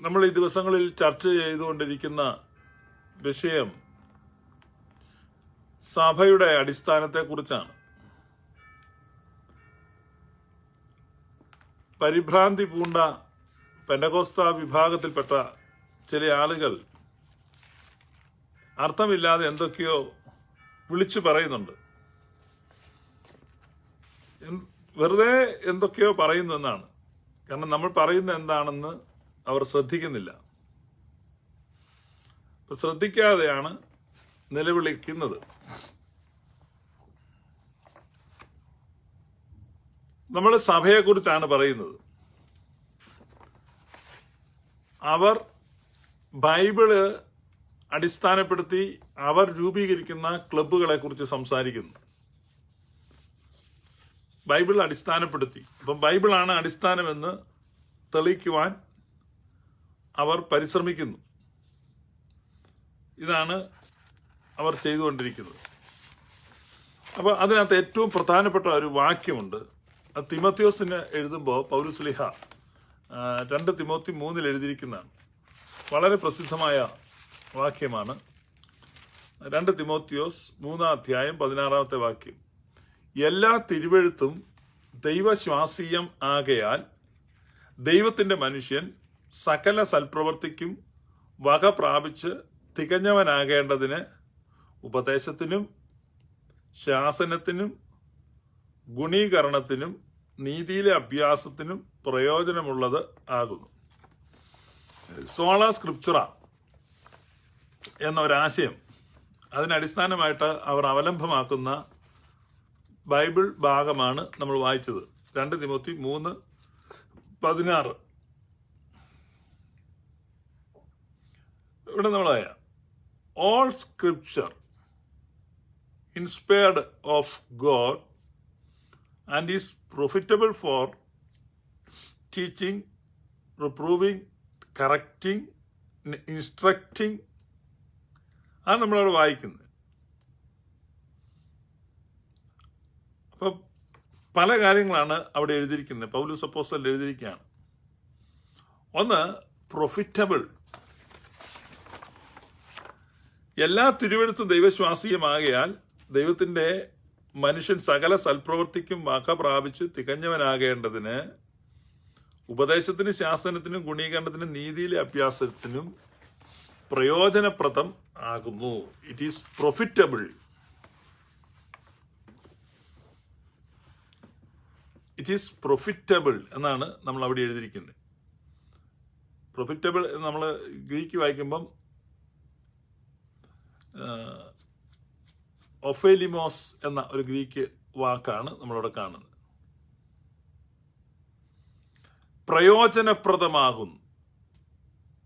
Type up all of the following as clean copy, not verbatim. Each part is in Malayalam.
നമ്മൾ ഈ ദിവസങ്ങളിൽ ചർച്ച ചെയ്തുകൊണ്ടിരിക്കുന്ന വിഷയം സഭയുടെ അടിസ്ഥാനത്തെക്കുറിച്ചാണ്. പരിഭ്രാന്തി പൂണ്ട പെന്തക്കോസ്ത വിഭാഗത്തിൽപ്പെട്ട ചില ആളുകൾ അർത്ഥമില്ലാതെ എന്തൊക്കെയോ വിളിച്ചു പറയുന്നുണ്ട്. വെറുതെ എന്തൊക്കെയോ പറയുന്നു എന്നാണ്. കാരണം നമ്മൾ പറയുന്നത് എന്താണെന്ന് അവർ ശ്രദ്ധിക്കുന്നില്ല. ശ്രദ്ധിക്കാതെയാണ് നിലവിളിക്കുന്നത്. നമ്മൾ സഭയെക്കുറിച്ചാണ് പറയുന്നത്. അവർ ബൈബിള് അടിസ്ഥാനപ്പെടുത്തി അവർ രൂപീകരിക്കുന്ന ക്ലബ്ബുകളെ കുറിച്ച് സംസാരിക്കുന്നു. ബൈബിൾ അടിസ്ഥാനപ്പെടുത്തി, അപ്പം ബൈബിളാണ് അടിസ്ഥാനമെന്ന് തെളിയിക്കുവാൻ അവർ പരിശ്രമിക്കുന്നു. ഇതാണ് അവർ ചെയ്തുകൊണ്ടിരിക്കുന്നത്. അപ്പോൾ അതിനകത്ത് ഏറ്റവും പ്രധാനപ്പെട്ട ഒരു വാക്യമുണ്ട്. അത് തിമോത്തിയോസിന് എഴുതുമ്പോൾ പൗലോസ്ലീഹ 2 തിമോത്തി 3 എഴുതിയിരിക്കുന്നതാണ്. വളരെ പ്രസിദ്ധമായ വാക്യമാണ്. 2 തിമോത്തിയോസ് 3:16 വാക്യം. എല്ലാ തിരുവെഴുത്തും ദൈവശ്വാസീയം ആകയാൽ ദൈവത്തിന്റെ മനുഷ്യൻ സകല സൽപ്രവൃത്തിക്കും വക പ്രാപിച്ച് തികഞ്ഞവനാകേണ്ടതിന് ഉപദേശത്തിനും ശാസനത്തിനും ഗുണീകരണത്തിനും നീതിയിലെ അഭ്യാസത്തിനും പ്രയോജനമുള്ളത് ആകുന്നു. സോള സ്ക്രിപ്ചറ എന്ന ഒരാശയം, അതിനടിസ്ഥാനമായിട്ട് അവർ അവലംബമാക്കുന്ന ബൈബിൾ ഭാഗമാണ് നമ്മൾ വായിച്ചത്. 2 തിമോത്തി 3:16. ഇവിടെ നമ്മൾ all scripture inspired of God and is profitable for teaching, reproving, correcting, instructing ആണ് നമ്മളവിടെ വായിക്കുന്നത്. അപ്പം പല കാര്യങ്ങളാണ് അവിടെ എഴുതിയിരിക്കുന്നത്. പൗലോസ് അപ്പോസ്തലൻ എഴുതിയിരിക്കുകയാണ്. ഒന്ന്, പ്രൊഫിറ്റബിൾ. എല്ലാ തിരുവെഴുത്തും ദൈവശ്വാസീയമാകയാൽ ദൈവത്തിന്റെ മനുഷ്യൻ സകല സൽപ്രവൃത്തിക്കും വക പ്രാപിച്ച് തികഞ്ഞവനാകേണ്ടതിന് ഉപദേശത്തിനും ശാസനത്തിനും ഗുണീകരണത്തിനും നീതിയിലെ അഭ്യാസത്തിനും പ്രയോജനപ്രദം ആകുന്നു. It is profitable. It is profitable എന്നാണ് നമ്മൾ അവിടെ എഴുതിയിരിക്കുന്നത്. പ്രൊഫിറ്റബിൾ നമ്മൾ ഗ്രീക്ക് വായിക്കുമ്പം ഒഫേലിമോസ് എന്ന ഒരു ഗ്രീക്ക് വാക്കാണ് നമ്മളവിടെ കാണുന്നത്. പ്രയോജനപ്രദമാകുന്നു.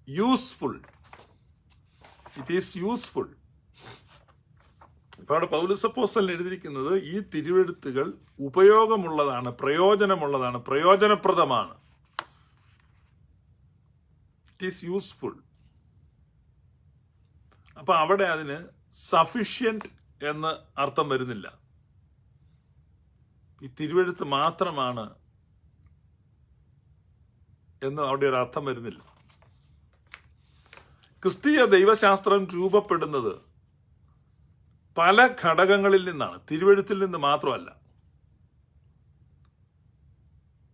യൂസ്ഫുൾ. It is useful. ഇപ്പൊ അവിടെ പൗലോസ് അപ്പോസ്തലൻ എഴുതിയിരിക്കുന്നത് ഈ തിരുവെഴുത്തുകൾ ഉപയോഗമുള്ളതാണ്, പ്രയോജനമുള്ളതാണ്, പ്രയോജനപ്രദമാണ്. It is useful. അപ്പൊ അവിടെ അതിന് സഫിഷ്യന്റ് എന്ന് അർത്ഥം വരുന്നില്ല. ഈ തിരുവെഴുത്ത് മാത്രമാണ് എന്ന് അവിടെ ഒരു അർത്ഥം വരുന്നില്ല. ക്രിസ്തീയ ദൈവശാസ്ത്രം രൂപപ്പെടുന്നത് പല ഘടകങ്ങളിൽ നിന്നാണ്, തിരുവെഴുത്തിൽ നിന്ന് മാത്രമല്ല.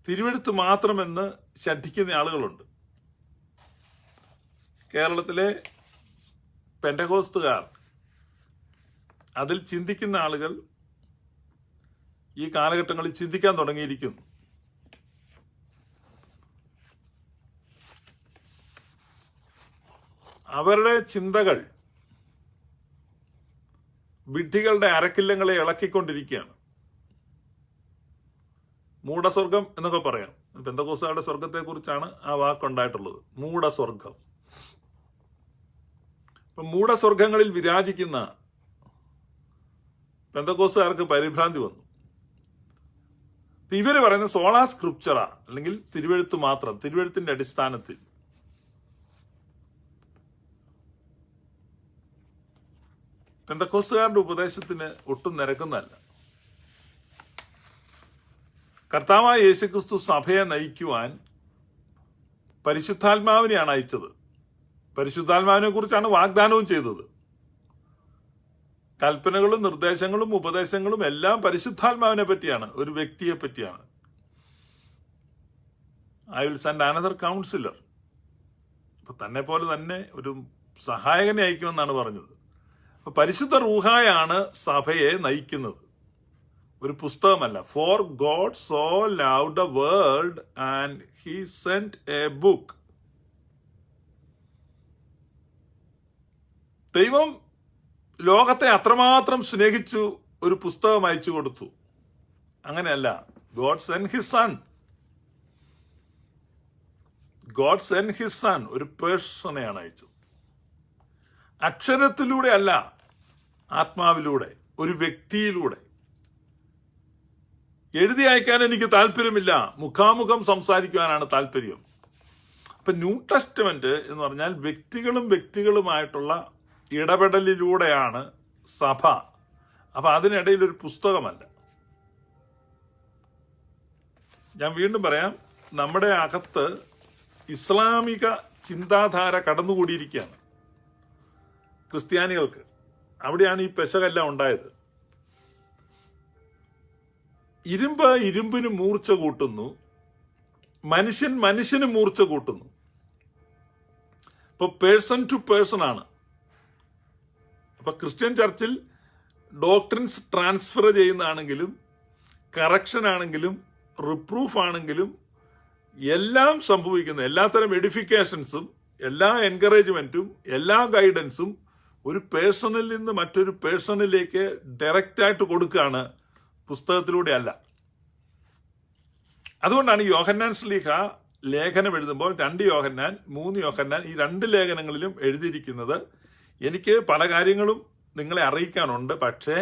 തിരുവെഴുത്ത് മാത്രമെന്ന് ശഠിക്കുന്ന ആളുകളുണ്ട്. കേരളത്തിലെ പെന്തക്കോസ്തുകാർ, അതിൽ ചിന്തിക്കുന്ന ആളുകൾ ഈ കാലഘട്ടങ്ങളിൽ ചിന്തിക്കാൻ തുടങ്ങിയിരിക്കുന്നു. അവരുടെ ചിന്തകൾ വിഡ്ഢികളുടെ അരക്കില്ലങ്ങളെ ഇളക്കിക്കൊണ്ടിരിക്കുകയാണ്. മൂഢസ്വർഗം എന്നൊക്കെ പറയാം. പെന്തക്കോസ്തുകാരുടെ സ്വർഗത്തെ കുറിച്ചാണ് ആ വാക്കുണ്ടായിട്ടുള്ളത്, മൂഢസ്വർഗം. ഇപ്പൊ മൂഢസ്വർഗങ്ങളിൽ വിരാജിക്കുന്ന പെന്തക്കോസ്തുകാർക്ക് പരിഭ്രാന്തി വന്നു. ഇവര് പറയുന്ന സോളാ സ്ക്രിപ്ചറ, അല്ലെങ്കിൽ തിരുവെഴുത്ത് മാത്രം, തിരുവെഴുത്തിന്റെ അടിസ്ഥാനത്തിൽ. പെന്തക്കോസ്തുകാരുടെ ഉപദേശത്തിന് ഒട്ടും നിരക്കുന്നതല്ല. കർത്താവായ യേശുക്രിസ്തു സഭയെ നയിക്കുവാൻ പരിശുദ്ധാത്മാവിനെയാണ് അയച്ചത്. പരിശുദ്ധാത്മാവിനെ കുറിച്ചാണ് വാഗ്ദാനവും ചെയ്തത്. കൽപ്പനകളും നിർദ്ദേശങ്ങളും ഉപദേശങ്ങളും എല്ലാം പരിശുദ്ധാത്മാവിനെ പറ്റിയാണ്, ഒരു വ്യക്തിയെ പറ്റിയാണ്. I will send another councillor. തന്നെ പോലെ തന്നെ ഒരു സഹായകനെ അയക്കുമെന്നാണ് പറഞ്ഞത്. അപ്പൊ പരിശുദ്ധ റൂഹായാണ് സഭയെ നയിക്കുന്നത്, ഒരു പുസ്തകമല്ല. For God so loved the world and he sent a book. ദൈവം ലോകത്തെ അത്രമാത്രം സ്നേഹിച്ചു ഒരു പുസ്തകം അയച്ചു കൊടുത്തു. അങ്ങനെയല്ല, God sent his son. God sent his son, ഒരു പേഴ്സണെയാണ് അയച്ചത്. അക്ഷരത്തിലൂടെ അല്ല, ആത്മാവിലൂടെ, ഒരു വ്യക്തിയിലൂടെ. എഴുതി അയക്കാൻ എനിക്ക് താല്പര്യമില്ല, മുഖാമുഖം സംസാരിക്കുവാനാണ് താല്പര്യം. അപ്പൊ ന്യൂ ടെസ്റ്റ്മെന്റ് എന്ന് പറഞ്ഞാൽ വ്യക്തികളുമായിട്ടുള്ള ഇടപെടലിലൂടെയാണ് സഭ. അപ്പൊ അതിനിടയിൽ ഒരു പുസ്തകമല്ല. ഞാൻ വീണ്ടും പറയാം, നമ്മുടെ അകത്ത് ഇസ്ലാമിക ചിന്താധാര കടന്നുകൂടിയിരിക്കുകയാണ് ക്രിസ്ത്യാനികൾക്ക്. അവിടെയാണ് ഈ പെശകെല്ലാം ഉണ്ടായത്. ഇരുമ്പ് ഇരുമ്പിന് മൂർച്ച കൂട്ടുന്നു, മനുഷ്യൻ മനുഷ്യന് മൂർച്ച കൂട്ടുന്നു. ഇപ്പൊ പേഴ്സൺ ടു പേഴ്സൺ ആണ്. അപ്പൊ ക്രിസ്ത്യൻ ചർച്ചിൽ ഡോക്ട്രിൻസ് ട്രാൻസ്ഫർ ചെയ്യുന്നതാണെങ്കിലും കറക്ഷൻ ആണെങ്കിലും റിപ്രൂഫ് ആണെങ്കിലും എല്ലാം സംഭവിക്കുന്ന എല്ലാത്തരം എഡിഫിക്കേഷൻസും എല്ലാ എൻകറേജ്മെന്റും എല്ലാ ഗൈഡൻസും ഒരു പേഴ്സണിൽ നിന്ന് മറ്റൊരു പേഴ്സണിലേക്ക് ഡയറക്റ്റ് ആയിട്ട് കൊടുക്കുകയാണ്, പുസ്തകത്തിലൂടെ അല്ല. അതുകൊണ്ടാണ് യോഹന്നാൻ ശ്ലീഹ ലേഖനം എഴുതുമ്പോൾ 2 യോഹന്നാൻ 3 യോഹന്നാൻ ഈ 2 ലേഖനങ്ങളിലും എഴുതിയിരിക്കുന്നത്, എനിക്ക് പല കാര്യങ്ങളും നിങ്ങളെ അറിയിക്കാനുണ്ട്, പക്ഷേ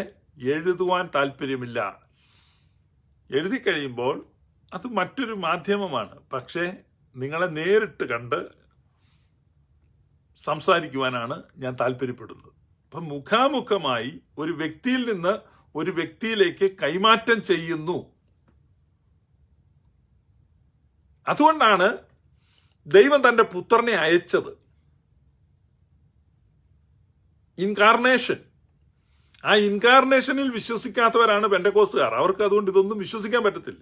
എഴുതുവാൻ താല്പര്യമില്ല. എഴുതി കഴിയുമ്പോൾ അത് മറ്റൊരു മാധ്യമമാണ്, പക്ഷേ നിങ്ങളെ നേരിട്ട് കണ്ട് സംസാരിക്കുവാനാണ് ഞാൻ താല്പര്യപ്പെടുന്നത്. അപ്പം മുഖാമുഖമായി ഒരു വ്യക്തിയിൽ നിന്ന് ഒരു വ്യക്തിയിലേക്ക് കൈമാറ്റം ചെയ്യുന്നു. അതുകൊണ്ടാണ് ദൈവം തന്റെ പുത്രനെ അയച്ചത്. ഇൻകാർണേഷൻ. ആ ഇൻകാർണേഷനിൽ വിശ്വസിക്കാത്തവരാണ് പെന്തക്കോസ്തുകാർ. അവർക്ക് അതുകൊണ്ട് ഇതൊന്നും വിശ്വസിക്കാൻ പറ്റത്തില്ല.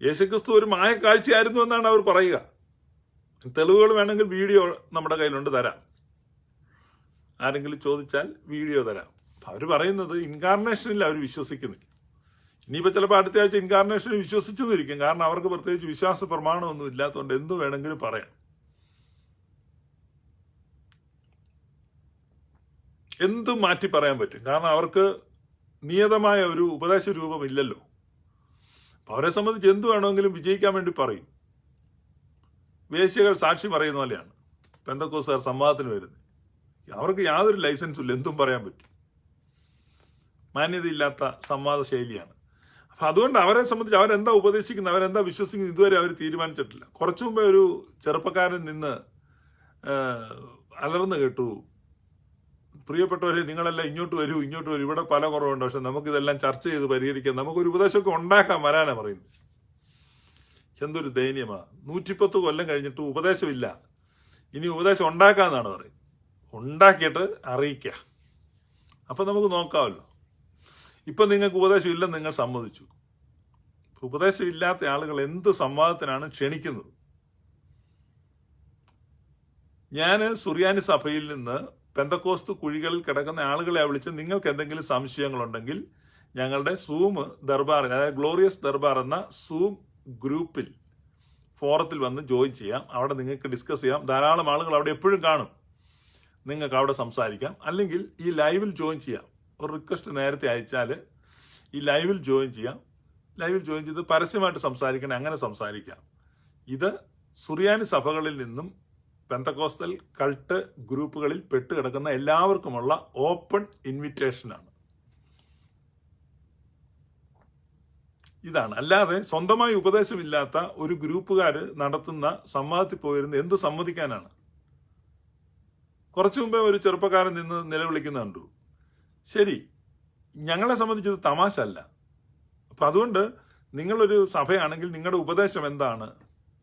യേശുക്രിസ്തു ഒരു മായക്കാഴ്ചയായിരുന്നു എന്നാണ് അവർ പറയുക. തെളിവുകൾ വേണമെങ്കിൽ വീഡിയോ നമ്മുടെ കയ്യിലുണ്ട്, തരാം. ആരെങ്കിലും ചോദിച്ചാൽ വീഡിയോ തരാം. അവർ പറയുന്നത് ഇൻകാർണേഷനിൽ അവർ വിശ്വസിക്കുന്നില്ല. ഇനിയിപ്പോൾ ചിലപ്പോൾ അടുത്ത ആഴ്ച ഇൻകാർണേഷനിൽ വിശ്വസിച്ചെന്നിരിക്കും. കാരണം അവർക്ക് പ്രത്യേകിച്ച് വിശ്വാസ പ്രമാണമൊന്നും ഇല്ലാത്തതുകൊണ്ട് എന്ത് വേണമെങ്കിലും പറയാം. എന്തും മാറ്റി പറയാൻ പറ്റും. കാരണം അവർക്ക് നിയതമായ ഒരു ഉപദേശ രൂപം ഇല്ലല്ലോ. അവരെ സംബന്ധിച്ച് എന്ത് വേണമെങ്കിലും വിജയിക്കാൻ വേണ്ടി പറയും. വേശ്യകൾ സാക്ഷി പറയുന്ന പോലെയാണ് പെന്തക്കോസ്തുകാർ സംവാദത്തിന് വരുന്നത്. അവർക്ക് യാതൊരു ലൈസൻസും ഇല്ല, എന്തും പറയാൻ പറ്റും. മാന്യതയില്ലാത്ത സംവാദ ശൈലിയാണ്. അപ്പൊ അതുകൊണ്ട് അവരെ സംബന്ധിച്ച് അവരെന്താ ഉപദേശിക്കുന്നത്, അവരെന്താ വിശ്വസിക്കുന്നത്, ഇതുവരെ അവർ തീരുമാനിച്ചിട്ടില്ല. കുറച്ചു മുമ്പേ ഒരു ചെറുപ്പക്കാരൻ നിന്ന് അലർന്ന് കേട്ടു, പ്രിയപ്പെട്ടവരെ നിങ്ങളെല്ലാം ഇങ്ങോട്ട് വരൂ, ഇവിടെ പല കുറവുണ്ട്, പക്ഷെ നമുക്കിതെല്ലാം ചർച്ച ചെയ്ത് പരിഹരിക്കാം, നമുക്കൊരു ഉപദേശമൊക്കെ ഉണ്ടാക്കാൻ വരാനാ പറയുന്നത്. എന്തൊരു ദയനീയമാ. 110 കൊല്ലം കഴിഞ്ഞിട്ട് ഉപദേശമില്ല, ഇനി ഉപദേശം ഉണ്ടാക്കാന്നാണ് പറയുന്നത്. ഉണ്ടാക്കിയിട്ട് അറിയിക്കുക, അപ്പൊ നമുക്ക് നോക്കാമല്ലോ. ഇപ്പൊ നിങ്ങൾക്ക് ഉപദേശം ഇല്ലെന്ന് നിങ്ങൾ സമ്മതിച്ചു. ഉപദേശം ഇല്ലാത്ത ആളുകൾ എന്ത് സംവാദത്തിനാണ് ക്ഷണിക്കുന്നത്? ഞാൻ സുറിയാനി സഭയിൽ നിന്ന് പെന്തക്കോസ്തു കുഴികളിൽ കിടക്കുന്ന ആളുകളെ വിളിച്ച് നിങ്ങൾക്ക് എന്തെങ്കിലും സംശയങ്ങളുണ്ടെങ്കിൽ ഞങ്ങളുടെ സൂം ദർബാർ, അതായത് ഗ്ലോറിയസ് ദർബാർ എന്ന സൂം ഗ്രൂപ്പിൽ ഫോറത്തിൽ വന്ന് ജോയിൻ ചെയ്യാം. അവിടെ നിങ്ങൾക്ക് ഡിസ്കസ് ചെയ്യാം. ധാരാളം ആളുകൾ അവിടെ എപ്പോഴും കാണും. നിങ്ങൾക്ക് അവിടെ സംസാരിക്കാം. അല്ലെങ്കിൽ ഈ ലൈവിൽ ജോയിൻ ചെയ്യാം. ഒരു റിക്വസ്റ്റ് നേരത്തെ അയച്ചാൽ ഈ ലൈവിൽ ജോയിൻ ചെയ്യാം. ലൈവിൽ ജോയിൻ ചെയ്ത് പരസ്യമായിട്ട് സംസാരിക്കണേ, അങ്ങനെ സംസാരിക്കാം. ഇത് സുറിയാനി സഭകളിൽ നിന്നും പെന്തക്കോസ്റ്റൽ കൾട്ട് ഗ്രൂപ്പുകളിൽ പെട്ടുകിടക്കുന്ന എല്ലാവർക്കുമുള്ള ഓപ്പൺ ഇൻവിറ്റേഷനാണ്. ഇതാണ്. അല്ലാതെ സ്വന്തമായി ഉപദേശമില്ലാത്ത ഒരു ഗ്രൂപ്പുകാർ നടത്തുന്ന സംവാദത്തിൽ പോയിരുന്ന് എന്ത് സമ്മതിക്കാനാണ്? കുറച്ചു മുമ്പേ ഒരു ചെറുപ്പക്കാരൻ നിന്ന് നിലവിളിക്കുന്ന കണ്ടു. ശരി, ഞങ്ങളെ സംബന്ധിച്ചത് തമാശ അല്ല. അപ്പൊ അതുകൊണ്ട് നിങ്ങളൊരു സഭയാണെങ്കിൽ നിങ്ങളുടെ ഉപദേശം എന്താണ്?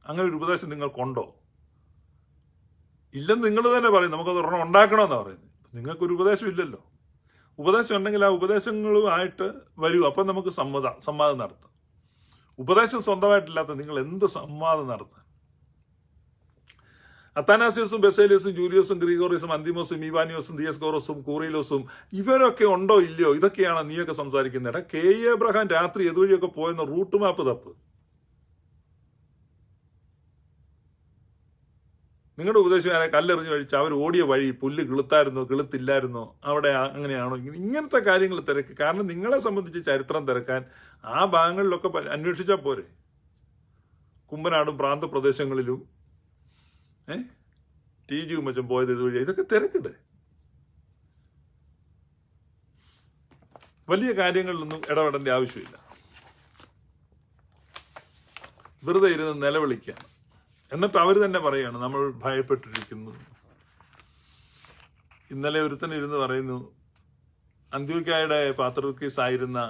അങ്ങനെ ഒരു ഉപദേശം നിങ്ങൾക്കുണ്ടോ? ഇല്ലെന്ന് നിങ്ങൾ തന്നെ പറയും. നമുക്കത് ഒരെണ്ണം ഉണ്ടാക്കണമെന്നാണ് പറയുന്നത്. നിങ്ങൾക്കൊരു ഉപദേശം ഇല്ലല്ലോ. ഉപദേശം ഉണ്ടെങ്കിൽ ആ ഉപദേശങ്ങളുമായിട്ട് വരൂ. അപ്പം നമുക്ക് സംവാദം നടത്താം. ഉപദേശം സ്വന്തമായിട്ടില്ലാത്ത നിങ്ങൾ എന്ത് സംവാദം നടത്താൻ? അത്താനാസിയസും ബെസേലിയസും ജൂലിയോസും ഗ്രിഗോറിയസും അന്തിമോസും ഈവാനിയോസും ദിയസ്കോറസും കൂറിയിലോസും ഇവരൊക്കെ ഉണ്ടോ ഇല്ലയോ? ഇതൊക്കെയാണ് നീയൊക്കെ സംസാരിക്കുന്നത്. കെ എബ്രഹാം രാത്രി എതുവഴിയൊക്കെ പോയെന്ന് റൂട്ട് മാപ്പ് തപ്പ്. നിങ്ങളുടെ ഉപദേശകാരെ കല്ലെറിഞ്ഞ് കഴിച്ച് അവർ ഓടിയ വഴി പുല്ല് കിളുത്തായിരുന്നോ കിളുത്തില്ലായിരുന്നോ, അവിടെ അങ്ങനെയാണോ, ഇങ്ങനത്തെ കാര്യങ്ങൾ തിരക്ക്. കാരണം നിങ്ങളെ സംബന്ധിച്ച് ചരിത്രം തിരക്കാൻ ആ ഭാഗങ്ങളിലൊക്കെ അന്വേഷിച്ചാൽ പോരെ. കുമ്പനാടും പ്രാന്തപ്രദേശങ്ങളിലും ടി ജി ഉമ്മച്ചൻ പോയത് ഇതുവഴി, ഇതൊക്കെ തിരക്കിട്ട് വലിയ കാര്യങ്ങളിലൊന്നും ഇടപെടേണ്ട ആവശ്യമില്ല. വെറുതെ ഇരുന്ന് നിലവിളിക്കാൻ. എന്നിട്ട് അവർ തന്നെ പറയാണ് നമ്മൾ ഭയപ്പെട്ടിരിക്കുന്നു. ഇന്നലെ ഒരുത്തനിരുന്ന് പറയുന്നു, അന്ത്യോക്യയുടെ പാത്രിയർക്കീസ് ആയിരുന്ന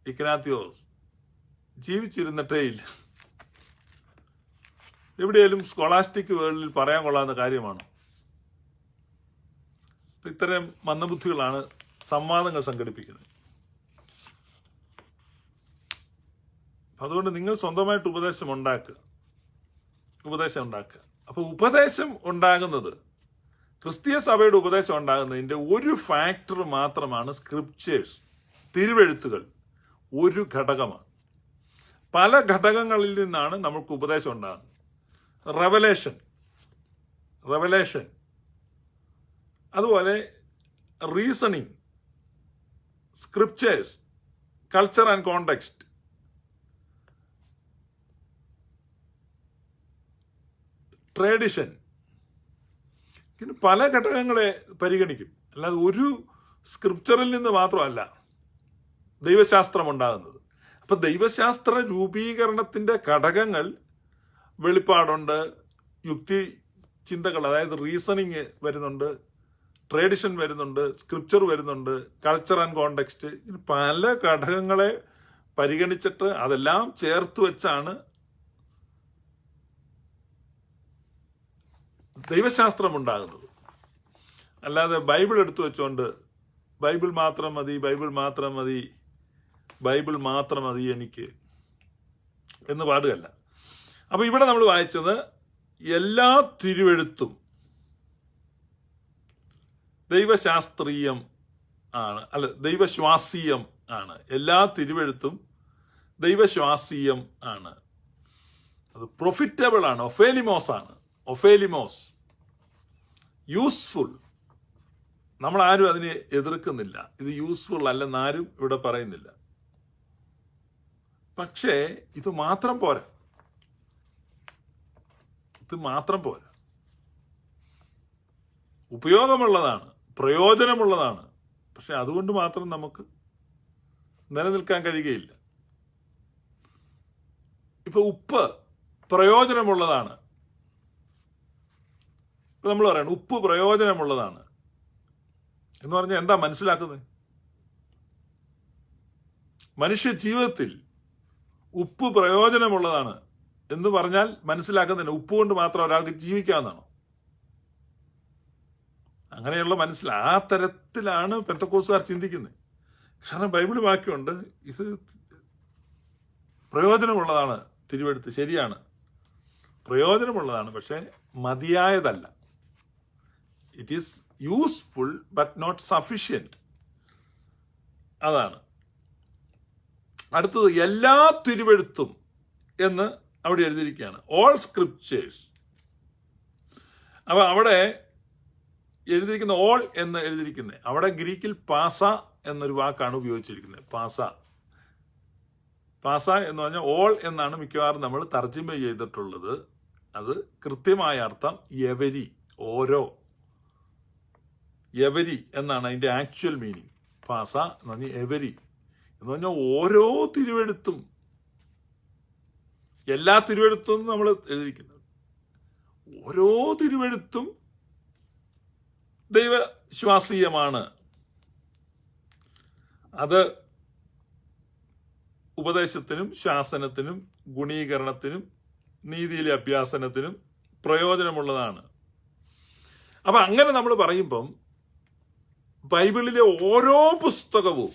ഇഗ്നാത്തിയോസ് ജീവിച്ചിരുന്നിട്ടേ ഇല്ല. എവിടെയാലും സ്കോളാസ്റ്റിക് വേൾഡിൽ പറയാൻ കൊള്ളാവുന്ന കാര്യമാണ്. ഇത്തരം മന്ദബുദ്ധികളാണ് സംവാദങ്ങൾ സംഘടിപ്പിക്കുന്നത്. അതുകൊണ്ട് നിങ്ങൾ സ്വന്തമായിട്ട് ഉപദേശം ഉണ്ടാക്കുക. അപ്പൊ ഉപദേശം ഉണ്ടാകുന്നത്, ക്രിസ്തീയ സഭയുടെ ഉപദേശം ഉണ്ടാകുന്നതിന്റെ ഒരു ഫാക്ടർ മാത്രമാണ് സ്ക്രിപ്ചേഴ്സ്, തിരുവെഴുത്തുകൾ. ഒരു ഘടകമാണ്. പല ഘടകങ്ങളിൽ നിന്നാണ് നമുക്ക് ഉപദേശം ഉണ്ടാകുന്നത്. റെവലേഷൻ, അതുപോലെ reasoning, scriptures, culture and context, tradition, ഇങ്ങനെ പല ഘടകങ്ങളെ പരിഗണിക്കും. അല്ലാതെ ഒരു സ്ക്രിപ്ചറിൽ നിന്ന് മാത്രമല്ല ദൈവശാസ്ത്രം ഉണ്ടാകുന്നത്. അപ്പൊ ദൈവശാസ്ത്ര രൂപീകരണത്തിന്റെ ഘടകങ്ങൾ വെളിപ്പാടുണ്ട്, യുക്തി ചിന്തകൾ, അതായത് റീസണിങ് വരുന്നുണ്ട്, ട്രഡിഷൻ വരുന്നുണ്ട്, സ്ക്രിപ്ചർ വരുന്നുണ്ട്, കൾച്ചർ ആൻഡ് കോണ്ടെക്സ്റ്റ്, പല ഘടകങ്ങളെ പരിഗണിച്ചിട്ട് അതെല്ലാം ചേർത്ത് വെച്ചാണ് ദൈവശാസ്ത്രം ഉണ്ടാകുന്നത്. അല്ലാതെ ബൈബിൾ എടുത്തു വെച്ചോണ്ട് ബൈബിൾ മാത്രം മതി എനിക്ക് എന്ന് പാടുകയല്ല. അപ്പൊ ഇവിടെ നമ്മൾ വായിച്ചത് എല്ലാ തിരുവെഴുത്തും ദൈവശാസ്ത്രീയം ആണ്, ദൈവശ്വാസീയം ആണ്. എല്ലാ തിരുവെഴുത്തും ദൈവശ്വാസീയം ആണ്. അത് പ്രൊഫിറ്റബിൾ ആണ്, ഒഫേലിമോസ്, യൂസ്ഫുൾ. നമ്മൾ ആരും അതിനെ എതിർക്കുന്നില്ല. ഇത് യൂസ്ഫുൾ അല്ലെന്ന് ആരും ഇവിടെ പറയുന്നില്ല. പക്ഷേ ഇത് മാത്രം പോരാ. ഉപയോഗമുള്ളതാണ്, പ്രയോജനമുള്ളതാണ്. പക്ഷെ അതുകൊണ്ട് മാത്രം നമുക്ക് നിലനിൽക്കാൻ കഴിയുകയില്ല. ഇപ്പൊ ഉപ്പ് പ്രയോജനമുള്ളതാണ്. ഇപ്പൊ നമ്മൾ പറയണം ഉപ്പ് പ്രയോജനമുള്ളതാണ് എന്ന് പറഞ്ഞാൽ എന്താ മനസ്സിലാക്കുന്നത്? മനുഷ്യ ജീവിതത്തിൽ ഉപ്പ് പ്രയോജനമുള്ളതാണ് എന്ന് പറഞ്ഞാൽ മനസ്സിലാക്കുന്നില്ല ഉപ്പ് കൊണ്ട് മാത്രം ഒരാൾക്ക് ജീവിക്കാവുന്നതാണോ? അങ്ങനെയുള്ള ആ തരത്തിലാണ് പെന്തക്കോസ്തുകാർ ചിന്തിക്കുന്നത്. കാരണം ബൈബിൾ വാക്യമുണ്ട്, ഇത് പ്രയോജനമുള്ളതാണ് തിരുവെഴുത്ത്. ശരിയാണ്, പ്രയോജനമുള്ളതാണ്, പക്ഷെ മതിയായതല്ല. It is useful but not sufficient. അതാണ് അടുത്തത്. എല്ലാ തിരുവെഴുത്തും എന്ന് അവിടെ എഴുതിയിരിക്കുകയാണ്, ഓൾ സ്ക്രിപ്ചേഴ്സ്. അപ്പൊ അവിടെ എഴുതിയിരിക്കുന്ന ഓൾ എന്ന് എഴുതിയിരിക്കുന്നത്, അവിടെ ഗ്രീക്കിൽ പാസ എന്നൊരു വാക്കാണ് ഉപയോഗിച്ചിരിക്കുന്നത്. പാസ എന്ന് പറഞ്ഞാൽ ഓൾ എന്നാണ് മിക്കവാറും നമ്മൾ തർജ്ജിമ ചെയ്തിട്ടുള്ളത്. അത് കൃത്യമായ അർത്ഥം എവരി, ഓരോ, എവരി എന്നാണ് അതിന്റെ ആക്ച്വൽ മീനിങ്. പാസ എന്ന് പറഞ്ഞാൽ എവരി എന്ന് പറഞ്ഞാൽ ഓരോ തിരുവെഴുത്തും, എല്ലാ തിരുവെഴുത്തും നമ്മൾ എഴുതിയിരിക്കുന്നത്. ഓരോ തിരുവെഴുത്തും ദൈവശ്വാസീയമാണ്. അത് ഉപദേശത്തിനും ശാസനത്തിനും ഗുണീകരണത്തിനും നീതിയിലെ അഭ്യാസനത്തിനും പ്രയോജനമുള്ളതാണ്. അപ്പൊ അങ്ങനെ നമ്മൾ പറയുമ്പം ബൈബിളിലെ ഓരോ പുസ്തകവും,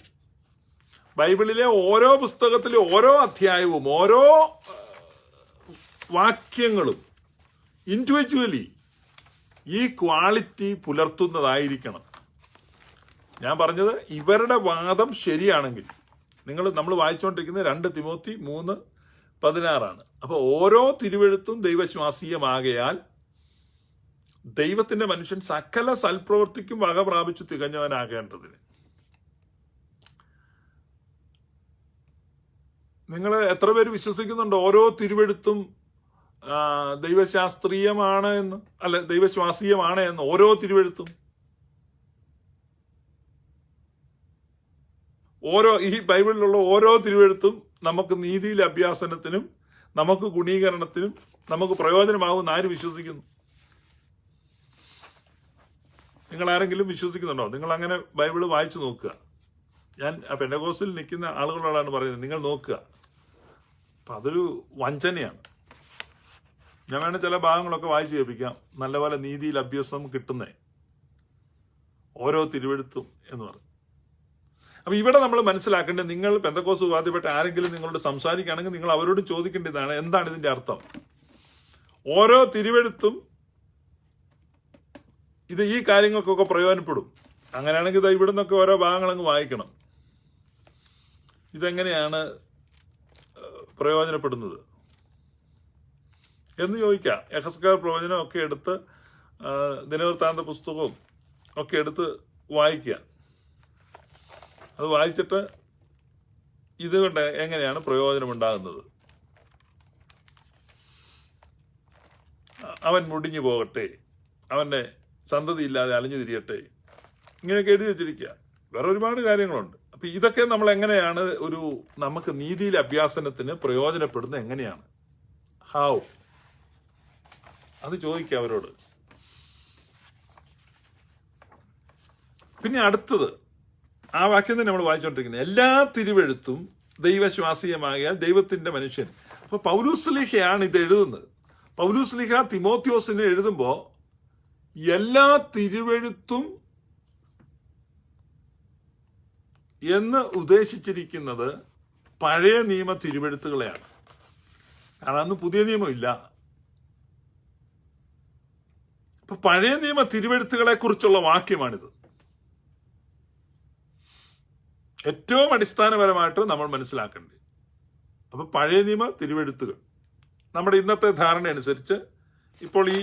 ബൈബിളിലെ ഓരോ പുസ്തകത്തിലെ ഓരോ അധ്യായവും ഓരോ വാക്യങ്ങളും ഇൻഡിവിജ്വലി ഈ ക്വാളിറ്റി പുലർത്തുന്നതായിരിക്കണം. ഞാൻ പറഞ്ഞത് ഇവരുടെ വാദം ശരിയാണെങ്കിൽ, നമ്മൾ വായിച്ചുകൊണ്ടിരിക്കുന്നത് 2 തിമോത്തി 3:16 അപ്പൊ ഓരോ തിരുവെഴുത്തും ദൈവശ്വാസീയമാകയാൽ ദൈവത്തിന്റെ മനുഷ്യൻ സകല സൽപ്രവൃത്തിക്കും വക പ്രാപിച്ചു തികഞ്ഞവനാകേണ്ടതിന്. നിങ്ങൾ എത്ര പേര് വിശ്വസിക്കുന്നുണ്ട് ഓരോ തിരുവെഴുത്തും ദൈവശാസ്ത്രീയമാണ് എന്ന്, അല്ല ദൈവശ്വാസീയമാണ് എന്ന്? ഓരോ തിരുവെഴുത്തും, ഈ ബൈബിളിലുള്ള ഓരോ തിരുവെഴുത്തും നമുക്ക് നീതിയിലെ അഭ്യാസനത്തിനും നമുക്ക് ഗുണീകരണത്തിനും നമുക്ക് പ്രയോജനമാകുമെന്ന് ആര് വിശ്വസിക്കുന്നു? നിങ്ങൾ ആരെങ്കിലും വിശ്വസിക്കുന്നുണ്ടോ? നിങ്ങൾ അങ്ങനെ ബൈബിള് വായിച്ചു നോക്കുക. ഞാൻ പെന്തക്കോസ്തിൽ നിൽക്കുന്ന ആളുകളോടാണ് പറയുന്നത്, നിങ്ങൾ നോക്കുക. അപ്പൊ അതൊരു വഞ്ചനയാണ്. ഞാൻ വേണേൽ ചില ഭാഗങ്ങളൊക്കെ വായിച്ചു കേൾപ്പിക്കാം. നല്ലപോലെ നീതിയിൽ അഭ്യാസം കിട്ടുന്നേ ഓരോ തിരുവെഴുത്തും എന്ന് പറഞ്ഞു. അപ്പൊ ഇവിടെ നമ്മൾ മനസ്സിലാക്കേണ്ടത്, നിങ്ങൾ പെന്തക്കോസ്ത് വിഭാഗത്തിൽപ്പെട്ട ആരെങ്കിലും നിങ്ങളോട് സംസാരിക്കുകയാണെങ്കിൽ നിങ്ങൾ അവരോട് ചോദിക്കേണ്ടതാണ്, എന്താണ് ഇതിന്റെ അർത്ഥം? ഓരോ തിരുവെഴുത്തും ഇത് ഈ കാര്യങ്ങൾക്കൊക്കെ പ്രയോജനപ്പെടും. അങ്ങനെയാണെങ്കിൽ ഇവിടെ നിന്നൊക്കെ ഓരോ ഭാഗങ്ങളങ്ങ് വായിക്കണം. ഇതെങ്ങനെയാണ് പ്രയോജനപ്പെടുന്നത് എന്ന് ചോദിക്കാം. യഹസ്കേൽ പ്രവചനം ഒക്കെ എടുത്ത്, ദിനവൃത്താന്ത പുസ്തകവും ഒക്കെ എടുത്ത് വായിക്കുക. അത് വായിച്ചിട്ട് ഇതുകൊണ്ട് എങ്ങനെയാണ് പ്രയോജനമുണ്ടാകുന്നത്? അവൻ മുടിഞ്ഞു പോകട്ടെ, അവന്റെ സന്തതി ഇല്ലാതെ അലഞ്ഞു തിരിയട്ടെ, ഇങ്ങനെയൊക്കെ എഴുതി വെച്ചിരിക്കുക. വേറെ ഒരുപാട് കാര്യങ്ങളുണ്ട്. അപ്പൊ ഇതൊക്കെ നമ്മൾ എങ്ങനെയാണ് നമുക്ക് നീതിയിലെ അഭ്യാസനത്തിന് പ്രയോജനപ്പെടുന്നത് എങ്ങനെയാണ്? ഹൗ? അത് ചോദിക്കുക അവരോട്. പിന്നെ അടുത്തത് ആ വാക്യം തന്നെ നമ്മൾ വായിച്ചുകൊണ്ടിരിക്കുന്നത്, എല്ലാ തിരുവെഴുത്തും ദൈവശ്വാസീയമാകിയാൽ ദൈവത്തിന്റെ മനുഷ്യൻ. അപ്പൊ പൗലൂസ്ലീഹയാണ് ഇത് എഴുതുന്നത്. പൗലൂസ്ലീഹ തിമോത്തിയോസിന് എഴുതുമ്പോ എല്ലാ തിരുവെഴുത്തും എന്ന് ഉദ്ദേശിച്ചിരിക്കുന്നത് പഴയ നിയമ തിരുവെഴുത്തുകളെയാണ്. കാരണം അന്ന് പുതിയ നിയമമില്ല. അപ്പൊ പഴയ നിയമ തിരുവെഴുത്തുകളെ കുറിച്ചുള്ള വാക്യമാണിത്. ഏറ്റവും അടിസ്ഥാനപരമായിട്ട് നമ്മൾ മനസ്സിലാക്കേണ്ടത്. അപ്പൊ പഴയ നിയമ തിരുവെഴുത്തുകൾ നമ്മുടെ ഇന്നത്തെ ധാരണ അനുസരിച്ച് ഇപ്പോൾ ഈ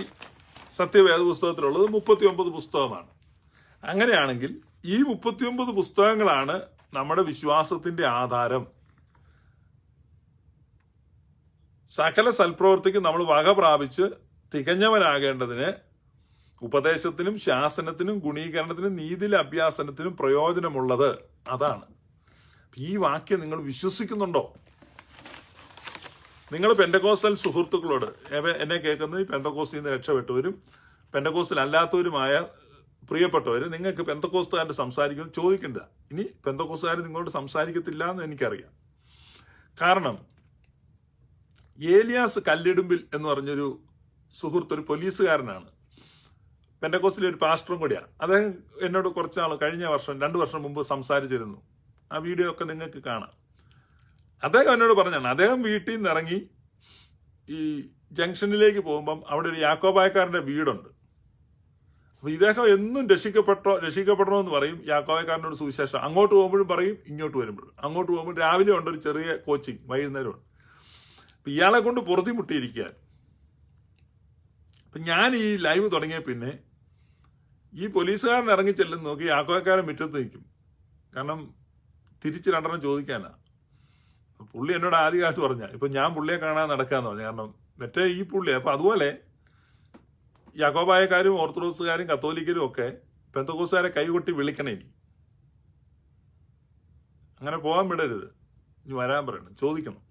സത്യവേദ പുസ്തകത്തിലുള്ളത് 39 പുസ്തകമാണ്. അങ്ങനെയാണെങ്കിൽ ഈ 39 പുസ്തകങ്ങളാണ് നമ്മുടെ വിശ്വാസത്തിന്റെ ആധാരം. സകല സൽപ്രവൃത്തിക്കും നമ്മൾ വക പ്രാപിച്ച് തികഞ്ഞവനാകേണ്ടതിന് ഉപദേശത്തിനും ശാസനത്തിനും ഗുണീകരണത്തിനും നീതിയിലെ അഭ്യാസനത്തിനും പ്രയോജനമുള്ളത് അതാണ്. ഈ വാക്യം നിങ്ങൾ വിശ്വസിക്കുന്നുണ്ടോ? നിങ്ങൾ പെന്തക്കോസ്റ്റൽ സുഹൃത്തുക്കളോട്, എന്നെ കേൾക്കുന്ന പെന്തക്കോസ്തിൽ നിന്ന് രക്ഷപ്പെട്ടവരും പെന്തക്കോസ്റ്റൽ അല്ലാത്തവരുമായ പ്രിയപ്പെട്ടവര്, നിങ്ങൾക്ക് പെന്തക്കോസ്തുകാരുടെ സംസാരിക്കുന്നത് ചോദിക്കേണ്ട. ഇനി പെന്തക്കോസ്തുകാർ നിങ്ങളോട് സംസാരിക്കത്തില്ല എന്ന് എനിക്കറിയാം. കാരണം ഏലിയാസ് കല്ലിടുമ്പിൽ എന്ന് പറഞ്ഞൊരു സുഹൃത്ത്, ഒരു പോലീസുകാരനാണ്, പെന്തക്കോസ്റ്റിലെ ഒരു പാസ്റ്ററും കൂടിയാണ്. അദ്ദേഹം എന്നോട് കുറച്ചാൾ കഴിഞ്ഞ വർഷം 2 വർഷം മുമ്പ് സംസാരിച്ചിരുന്നു. ആ വീഡിയോ ഒക്കെ നിങ്ങൾക്ക് കാണാം. അദ്ദേഹം എന്നോട് പറഞ്ഞാണ്, അദ്ദേഹം വീട്ടിൽ നിന്ന് ഇറങ്ങി ഈ ജംഗ്ഷനിലേക്ക് പോകുമ്പം അവിടെ ഒരു യാക്കോബായക്കാരന്റെ വീടുണ്ട്. അപ്പൊ ഇദ്ദേഹം എന്നും രക്ഷിക്കപ്പെടണമെന്ന് പറയും. യാക്കോബായക്കാരനോട് സുവിശേഷം അങ്ങോട്ട് പോകുമ്പോഴും പറയും, ഇങ്ങോട്ട് വരുമ്പോഴും. അങ്ങോട്ട് പോകുമ്പോൾ രാവിലെ ഉണ്ട് ഒരു ചെറിയ കോച്ചിങ്, വൈകുന്നേരമുണ്ട്. അപ്പൊ ഇയാളെ കൊണ്ട് പൊറുതി മുട്ടിയിരിക്കാൻ. അപ്പൊ ഞാൻ ഈ ലൈവ് തുടങ്ങിയ പിന്നെ ഈ പോലീസുകാരൻ ഇറങ്ങി ചെല്ലുന്ന നോക്കി യാക്കോബായക്കാരൻ മുറ്റത്ത് നിൽക്കും. കാരണം തിരിച്ച് 2 ചോദിക്കാനാ. പുള്ളി എന്നോട് ആദ്യകാലത്ത് പറഞ്ഞ, ഇപ്പൊ ഞാൻ പുള്ളിയെ കാണാൻ നടക്കാന്ന് പറഞ്ഞു. കാരണം മറ്റേ ഈ പുള്ളി. അപ്പൊ അതുപോലെ യാക്കോബായക്കാരും ഓർത്തഡോക്സുകാരും കത്തോലിക്കരും ഒക്കെ പെന്തക്കോസ്തുകാരെ കൈകൊട്ടി വിളിക്കണേ. ഇനി അങ്ങനെ പോകാൻ വിടരുത്. ഇനി വരാൻ പറയണം, ചോദിക്കണം.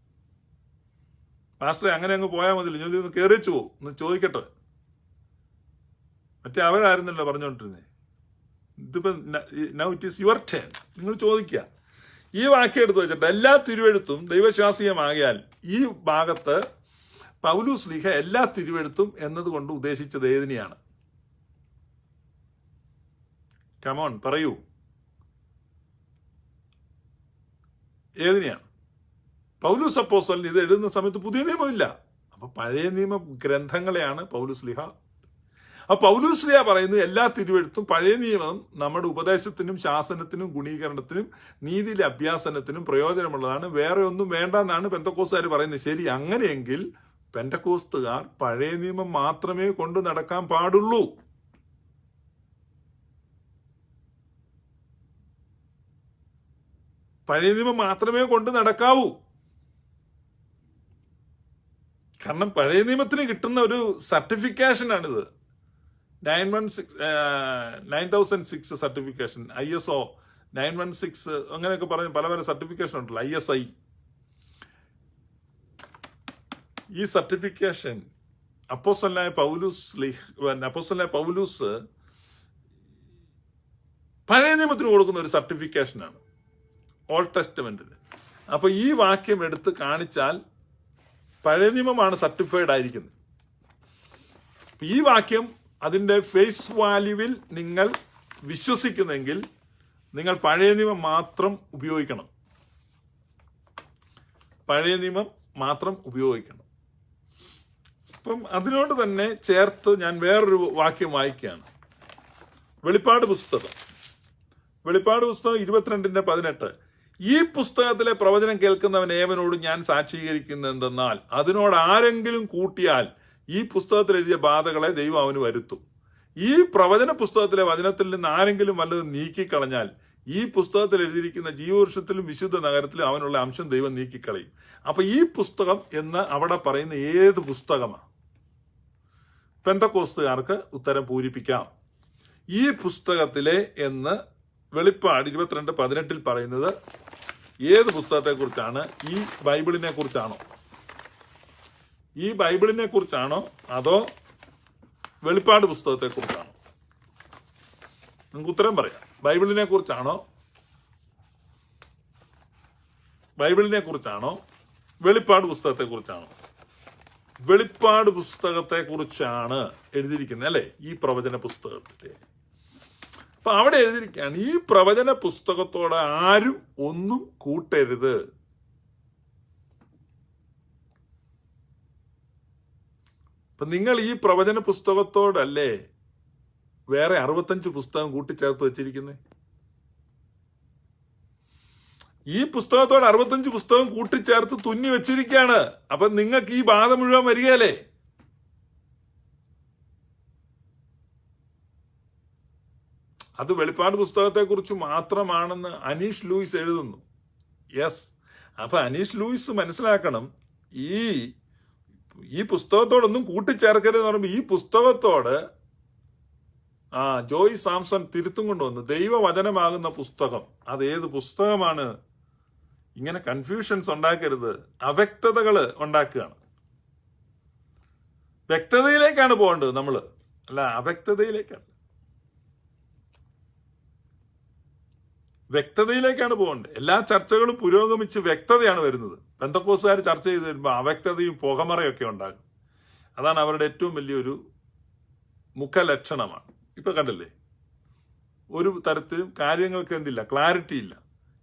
മാസ്റ്ററെ അങ്ങനെ അങ്ങ് പോയാൽ മതില്ല, ഞാൻ ഒന്ന് കയറിച്ചു പോകും, ഒന്ന് ചോദിക്കട്ടെ. മറ്റേ അവരായിരുന്നല്ലോ പറഞ്ഞോണ്ടിരുന്നേ. ഇതിപ്പോ now it is your turn. നിങ്ങൾ ചോദിക്കുക. ഈ വാക്യം എടുത്ത് വെച്ചിട്ട് എല്ലാ തിരുവെഴുത്തും ദൈവശ്വാസീയമാകിയാൽ ഈ ഭാഗത്ത് പൗലോസ് ശ്ലീഹ എല്ലാ തിരുവെഴുത്തും എന്നതുകൊണ്ട് ഉദ്ദേശിച്ചത് ഏതിനെയാണ്? കമോൺ പറയൂ, ഏതിനെയാണ്? പൗലോസ് അപ്പോസ്തലൻ ഇത് എഴുതുന്ന സമയത്ത് പുതിയ നിയമമില്ല. അപ്പൊ പഴയ നിയമ ഗ്രന്ഥങ്ങളെയാണ് പൗലോസ് ശ്ലീഹ. അപ്പൊ പൗലോസ് ശ്ലീഹ പറയുന്നത് എല്ലാ തിരുവെഴുത്തും പഴയ നിയമം നമ്മുടെ ഉപദേശത്തിനും ശാസനത്തിനും ഗുണീകരണത്തിനും നീതിയിലെ അഭ്യാസനത്തിനും പ്രയോജനമുള്ളതാണ്, വേറെ ഒന്നും വേണ്ട എന്നാണ് പെന്തക്കോസ്തുകാർ പറയുന്നത്. ശരി, അങ്ങനെയെങ്കിൽ പെന്തക്കോസ്തുകാർ പഴയ നിയമം മാത്രമേ കൊണ്ടു നടക്കാൻ പാടുള്ളൂ. പഴയ നിയമം മാത്രമേ കൊണ്ട് നടക്കാവൂ. കാരണം പഴയ നിയമത്തിന് കിട്ടുന്ന ഒരു സർട്ടിഫിക്കേഷനാണിത്. 9006 സർട്ടിഫിക്കേഷൻ, ISO 916 അങ്ങനെയൊക്കെ പറഞ്ഞ് പല പല സർട്ടിഫിക്കേഷൻ ഉണ്ടല്ലോ, ISI. ഈ സർട്ടിഫിക്കേഷൻ അപ്പോസ്തലനായ പൗലൂസ് പഴയ നിയമത്തിന് കൊടുക്കുന്ന ഒരു സർട്ടിഫിക്കേഷനാണ്, ഓൾഡ് ടെസ്റ്റമെന്റിന്. അപ്പൊ ഈ വാക്യം എടുത്ത് കാണിച്ചാൽ പഴയ നിയമമാണ് സർട്ടിഫൈഡ് ആയിരിക്കുന്നത്. ഈ വാക്യം അതിന്റെ ഫേസ് വാല്യൂവിൽ നിങ്ങൾ വിശ്വസിക്കുന്നെങ്കിൽ നിങ്ങൾ പഴയ നിയമം മാത്രം ഉപയോഗിക്കണം. പഴയ നിയമം മാത്രം ഉപയോഗിക്കണം. അപ്പം അതിനോട് തന്നെ ചേർത്ത് ഞാൻ വേറൊരു വാക്യം വായിക്കുകയാണ്. വെളിപ്പാട് പുസ്തകം 22:18. ഈ പുസ്തകത്തിലെ പ്രവചനം കേൾക്കുന്നവൻ ഏവനോട് ഞാൻ സാക്ഷീകരിക്കുന്നതെന്നാൽ അതിനോട് ആരെങ്കിലും കൂട്ടിയാൽ ഈ പുസ്തകത്തിൽ എഴുതിയ ബാധകളെ ദൈവം അവന് വരുത്തും. ഈ പ്രവചന പുസ്തകത്തിലെ വചനത്തിൽ നിന്ന് ആരെങ്കിലും വല്ലതും നീക്കിക്കളഞ്ഞാൽ ഈ പുസ്തകത്തിൽ എഴുതിയിരിക്കുന്ന ജീവവൃക്ഷത്തിലും വിശുദ്ധ നഗരത്തിലും അവനുള്ള അംശം ദൈവം നീക്കിക്കളയും. അപ്പൊ ഈ പുസ്തകം എന്ന് അവിടെ പറയുന്ന ഏത് പുസ്തകമാണ്? പെന്തക്കോസ്തുകാർക്ക് ഉത്തരം പൂരിപ്പിക്കാം. ഈ പുസ്തകത്തിലെ എന്ന് വെളിപ്പാട് 22:18 പറയുന്നത് ഏത് പുസ്തകത്തെ കുറിച്ചാണ്? ഈ ബൈബിളിനെ കുറിച്ചാണോ? ഈ ബൈബിളിനെ കുറിച്ചാണോ അതോ വെളിപ്പാട് പുസ്തകത്തെ കുറിച്ചാണോ? നിങ്ങൾക്ക് ഉത്തരം പറയാം. ബൈബിളിനെ കുറിച്ചാണോ വെളിപ്പാട് പുസ്തകത്തെ കുറിച്ചാണോ? വെളിപ്പാട് പുസ്തകത്തെ കുറിച്ചാണ് എഴുതിയിരിക്കുന്നത് അല്ലെ, ഈ പ്രവചന പുസ്തകത്തിലെ. അപ്പൊ അവിടെ എഴുതിയിരിക്കുകയാണ്, ഈ പ്രവചന പുസ്തകത്തോട് ആരും ഒന്നും കൂട്ടരുത്. അപ്പൊ നിങ്ങൾ ഈ പ്രവചന പുസ്തകത്തോടല്ലേ വേറെ 65 പുസ്തകം കൂട്ടിച്ചേർത്ത് വെച്ചിരിക്കുന്നത്? ഈ പുസ്തകത്തോട് 65 പുസ്തകം കൂട്ടിച്ചേർത്ത് തുന്നി വെച്ചിരിക്കുകയാണ്. അപ്പൊ നിങ്ങൾക്ക് ഈ ബാധ മുഴുവൻ വരികയല്ലേ? അത് വെളിപ്പാട് പുസ്തകത്തെ കുറിച്ച് മാത്രമാണെന്ന് അനീഷ് ലൂയിസ് എഴുതുന്നു. യെസ്. അപ്പൊ അനീഷ് ലൂയിസ് മനസ്സിലാക്കണം, ഈ പുസ്തകത്തോടൊന്നും കൂട്ടിച്ചേർക്കരുതെന്ന് പറയുമ്പോൾ ഈ പുസ്തകത്തോട് ജോയ് സാംസൺ തിരുത്തും കൊണ്ടുവന്നു. ദൈവവചനമാകുന്ന പുസ്തകം അത് ഏത് പുസ്തകമാണ്? ഇങ്ങനെ കൺഫ്യൂഷൻസ് ഉണ്ടാക്കരുത്, അവ്യക്തതകൾ ഉണ്ടാക്കുകയാണ്. വ്യക്തതയിലേക്കാണ് പോകേണ്ടത് നമ്മള്, അല്ല അവ്യക്തതയിലേക്കാണ്. വ്യക്തതയിലേക്കാണ് പോകേണ്ടത്. എല്ലാ ചർച്ചകളും പുരോഗമിച്ച് വ്യക്തതയാണ് വരുന്നത്. പെന്തക്കോസ്തുകാർ ചർച്ച ചെയ്ത് വരുമ്പോൾ അവ്യക്തതയും പുകമറയൊക്കെ ഉണ്ടാകും. അതാണ് അവരുടെ ഏറ്റവും വലിയൊരു മുഖലക്ഷണമാണ്. ഇപ്പൊ കണ്ടില്ലേ, ഒരു തരത്തിലും കാര്യങ്ങൾക്ക് എന്തില്ല, ക്ലാരിറ്റി ഇല്ല.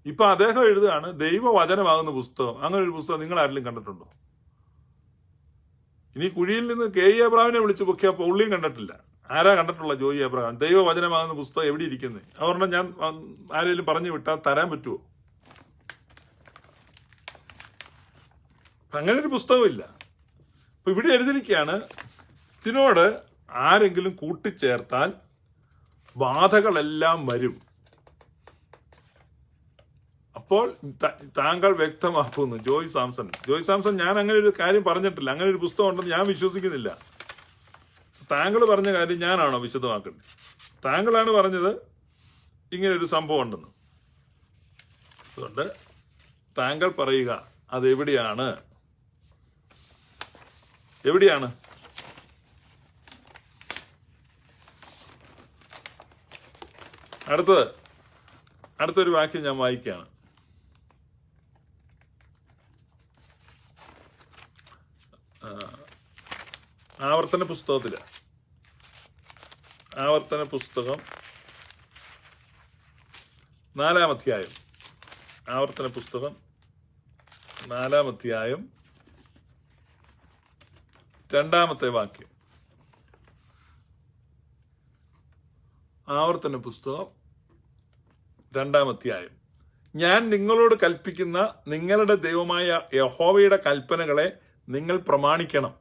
ഇപ്പൊ അദ്ദേഹം എഴുതുകയാണ് ദൈവവചനമാകുന്ന പുസ്തകം. അങ്ങനെ ഒരു പുസ്തകം നിങ്ങൾ ആരെങ്കിലും കണ്ടിട്ടുണ്ടോ? ഇനി കുഴിയിൽ നിന്ന് KE എബ്രഹാമിനെ വിളിച്ചു പൊക്കിയ പുള്ളിയും കണ്ടിട്ടില്ല. ആരാ കണ്ടിട്ടുള്ള ജോയി എബ്രഹാം? ദൈവവചനമാകുന്ന പുസ്തകം എവിടെ ഇരിക്കുന്നത്? അവരുടെ ഞാൻ ആരെങ്കിലും പറഞ്ഞു വിട്ടാൽ തരാൻ പറ്റുമോ? അങ്ങനെ ഒരു പുസ്തകമില്ല. അപ്പൊ ഇവിടെ എഴുതിയിരിക്കുകയാണ്, ഇതിനോട് ആരെങ്കിലും കൂട്ടിച്ചേർത്താൽ ബാധകളെല്ലാം വരും. അപ്പോൾ താങ്കൾ വ്യക്തമാക്കുന്നു. ജോയ് സാംസൺ ഞാൻ അങ്ങനെ ഒരു കാര്യം പറഞ്ഞിട്ടില്ല. അങ്ങനെ ഒരു പുസ്തകം ഉണ്ടെന്ന് ഞാൻ വിശ്വസിക്കുന്നില്ല. താങ്കൾ പറഞ്ഞ കാര്യം ഞാനാണോ വിശദമാക്കേണ്ടത്? താങ്കളാണ് പറഞ്ഞത് ഇങ്ങനെ ഒരു സംഭവം ഉണ്ടെന്ന്. അതുകൊണ്ട് താങ്കൾ പറയുക അതെവിടെയാണ്? അടുത്തൊരു വാക്യം ഞാൻ വായിക്കുകയാണ്. ആവർത്തന പുസ്തകത്തില്, ആവർത്തന പുസ്തകം 4-ാം അധ്യായം, ആവർത്തന പുസ്തകം 4-ാം അധ്യായം 2-ാമത്തെ വാക്യം. ആവർത്തന പുസ്തകം 2-ാം അധ്യായം. ഞാൻ നിങ്ങളോട് കൽപ്പിക്കുന്ന നിങ്ങളുടെ ദൈവമായ യഹോവയുടെ കൽപ്പനകളെ നിങ്ങൾ പ്രമാണിക്കണം.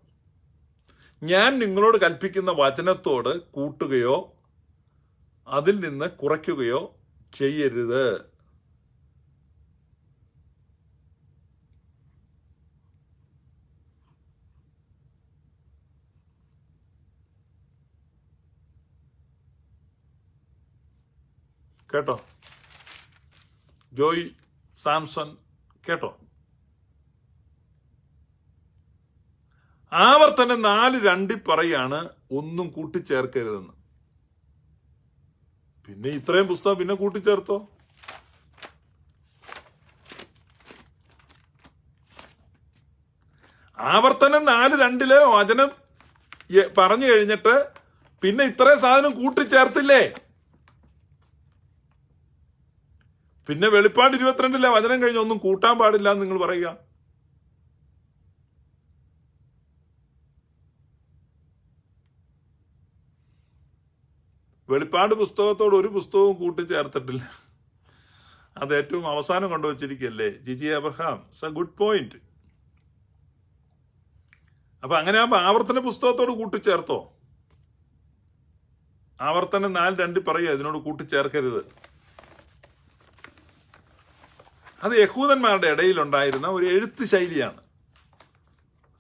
ഞാൻ നിങ്ങളോട് കൽപ്പിക്കുന്ന വചനത്തോട് കൂട്ടുകയോ അതിൽ നിന്ന് കുറയ്ക്കുകയോ ചെയ്യരുത്. കേട്ടോ? ജോയ് സാംസൺ കേട്ടോ? ആവർത്തനം 4:2 പറയാണ് ഒന്നും കൂട്ടിച്ചേർക്കരുതെന്ന്. പിന്നെ ഇത്രയും പുസ്തകം പിന്നെ കൂട്ടിച്ചേർത്തോ? ആവർത്തനം 4:2 വചനം പറഞ്ഞു കഴിഞ്ഞിട്ട് പിന്നെ ഇത്രയും സാധനം കൂട്ടിച്ചേർത്തില്ലേ? പിന്നെ വെളിപ്പാട് 22 വചനം കഴിഞ്ഞ് ഒന്നും കൂട്ടാൻ പാടില്ല എന്ന് നിങ്ങൾ പറയുക. വെളിപ്പാട് പുസ്തകത്തോട് ഒരു പുസ്തകവും കൂട്ടിച്ചേർത്തിട്ടില്ല. അത് ഏറ്റവും അവസാനം കൊണ്ടുവച്ചിരിക്കല്ലേ Jiji Abraham. It's a good point. അപ്പൊ അങ്ങനെ ആകുമ്പോ ആവർത്തന പുസ്തകത്തോട് കൂട്ടിച്ചേർത്തോ? ആവർത്തനം 4:2 പറയുക ഇതിനോട് കൂട്ടിച്ചേർക്കരുത്. അത് യഹൂദന്മാരുടെ ഇടയിലുണ്ടായിരുന്ന ഒരു എഴുത്ത് ശൈലിയാണ്.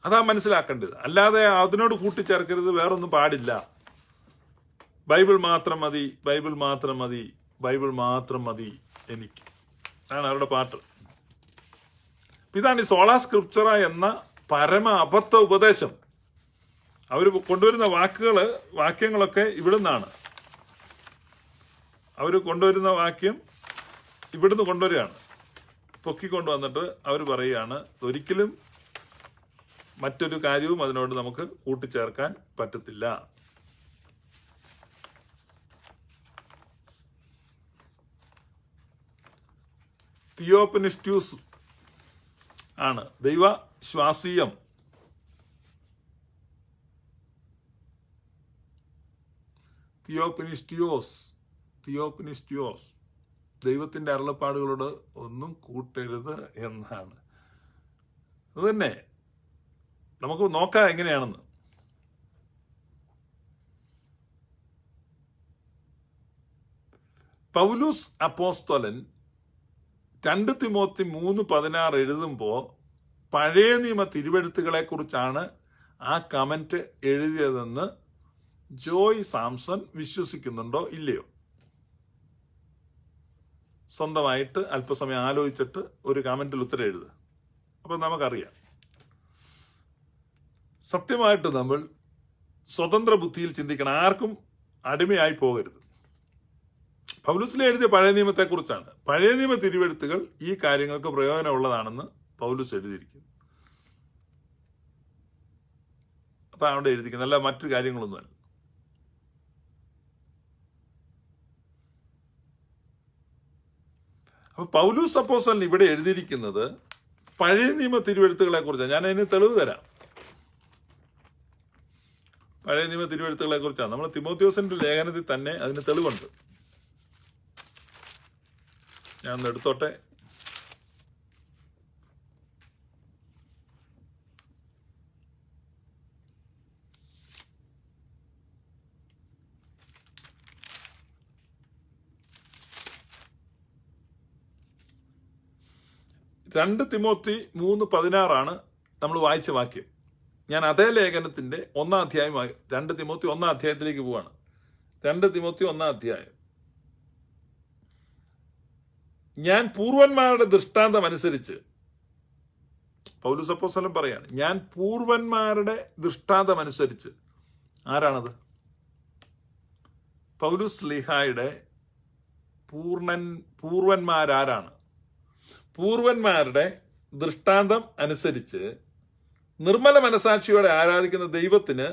അതാ മനസ്സിലാക്കേണ്ടത്. അല്ലാതെ അതിനോട് കൂട്ടിച്ചേർക്കരുത്, വേറൊന്നും പാടില്ല. ബൈബിൾ മാത്രം മതി, ബൈബിൾ മാത്രം മതി, ബൈബിൾ മാത്രം മതി എനിക്ക് ആണ് അവരുടെ പാട്ട്. ഇതാണ് ഈ സോളാ സ്ക്രിപ്ചറ എന്ന പരമ അബദ്ധ ഉപദേശം. അവർ കൊണ്ടുവരുന്ന വാക്യങ്ങളൊക്കെ ഇവിടുന്നാണ്. അവർ കൊണ്ടുവരുന്ന വാക്യം ഇവിടുന്ന് കൊണ്ടുവരികയാണ്. പൊക്കിക്കൊണ്ടുവന്നിട്ട് അവർ പറയുകയാണ് ഒരിക്കലും മറ്റൊരു കാര്യവും അതിനോട് നമുക്ക് കൂട്ടിച്ചേർക്കാൻ പറ്റത്തില്ല. തിയോപനിസ്റ്റ്യൂസ് ആണ് ദൈവശ്വാസീയം. തിയോപനിസ്റ്റ്യോസ് ദൈവത്തിന്റെ അരുളപ്പാടുകളോട് ഒന്നും കൂട്ടരുത് എന്നാണ്. അത് തന്നെ നമുക്ക് നോക്കാം എങ്ങനെയാണെന്ന്. പൗലൂസ് അപ്പോസ്തലൻ 2 തിമോത്തി 3:16 എഴുതുമ്പോ പഴയ നിയമ തിരുവെഴുത്തുകളെ കുറിച്ചാണ് ആ കമന്റ് എഴുതിയതെന്ന് ജോയ് സാംസൺ വിശ്വസിക്കുന്നുണ്ടോ ഇല്ലയോ? സ്വന്തമായിട്ട് അല്പസമയം ആലോചിച്ചിട്ട് ഒരു കമന്റിൽ ഉത്തരം എഴുതുക. അപ്പൊ നമുക്കറിയാം. സത്യമായിട്ട് നമ്മൾ സ്വതന്ത്ര ബുദ്ധിയിൽ ചിന്തിക്കണം. ആർക്കും അടിമയായി പോകരുത്. പൗലൂസിലെ എഴുതിയ പഴയ നിയമത്തെ കുറിച്ചാണ്. പഴയ നിയമ തിരുവെഴുത്തുകൾ ഈ കാര്യങ്ങൾക്ക് പ്രയോജനമുള്ളതാണെന്ന് പൗലൂസ് എഴുതിയിരിക്കുന്നു. അപ്പൊ അവിടെ എഴുതിക്കുന്നത് അല്ല മറ്റു കാര്യങ്ങളൊന്നുമല്ല. അപ്പൊ പൗലൂസ് അപ്പോസ്തലൻ ഇവിടെ എഴുതിയിരിക്കുന്നത് പഴയ നിയമ തിരുവെഴുത്തുകളെ കുറിച്ചാണ്. ഞാൻ അതിന് തെളിവ് തരാം. പഴയ നിയമ തിരുവെഴുത്തുകളെ കുറിച്ചാണ്. നമ്മൾ തിമോത്തിയോസിന്റെ ലേഖനത്തിൽ തന്നെ അതിന് തെളിവുണ്ട്. ഞാൻ ഒന്ന് എടുത്തോട്ടെ. രണ്ട് തിമോത്തി 3:16 നമ്മൾ വായിച്ച വാക്യം. ഞാൻ അതേ ലേഖനത്തിന്റെ 1-ാം അധ്യായം 2 തിമോത്തി 1-ാം അധ്യായത്തിലേക്ക് പോവാണ്. 2 തിമോത്തി 1-ാം അധ്യായം. ഞാൻ പൂർവന്മാരുടെ ദൃഷ്ടാന്തം അനുസരിച്ച്, പൗലോസ് അപ്പോസ്തലൻ പറയാണ്, ഞാൻ പൂർവന്മാരുടെ ദൃഷ്ടാന്തം അനുസരിച്ച്. ആരാണത്? പൗലോസ് ശ്ലീഹായുടെ പൂർവന്മാരാരാണ്? പൂർവന്മാരുടെ ദൃഷ്ടാന്തം അനുസരിച്ച് നിർമ്മല മനസാക്ഷിയോടെ ആരാധിക്കുന്ന ദൈവത്തിന്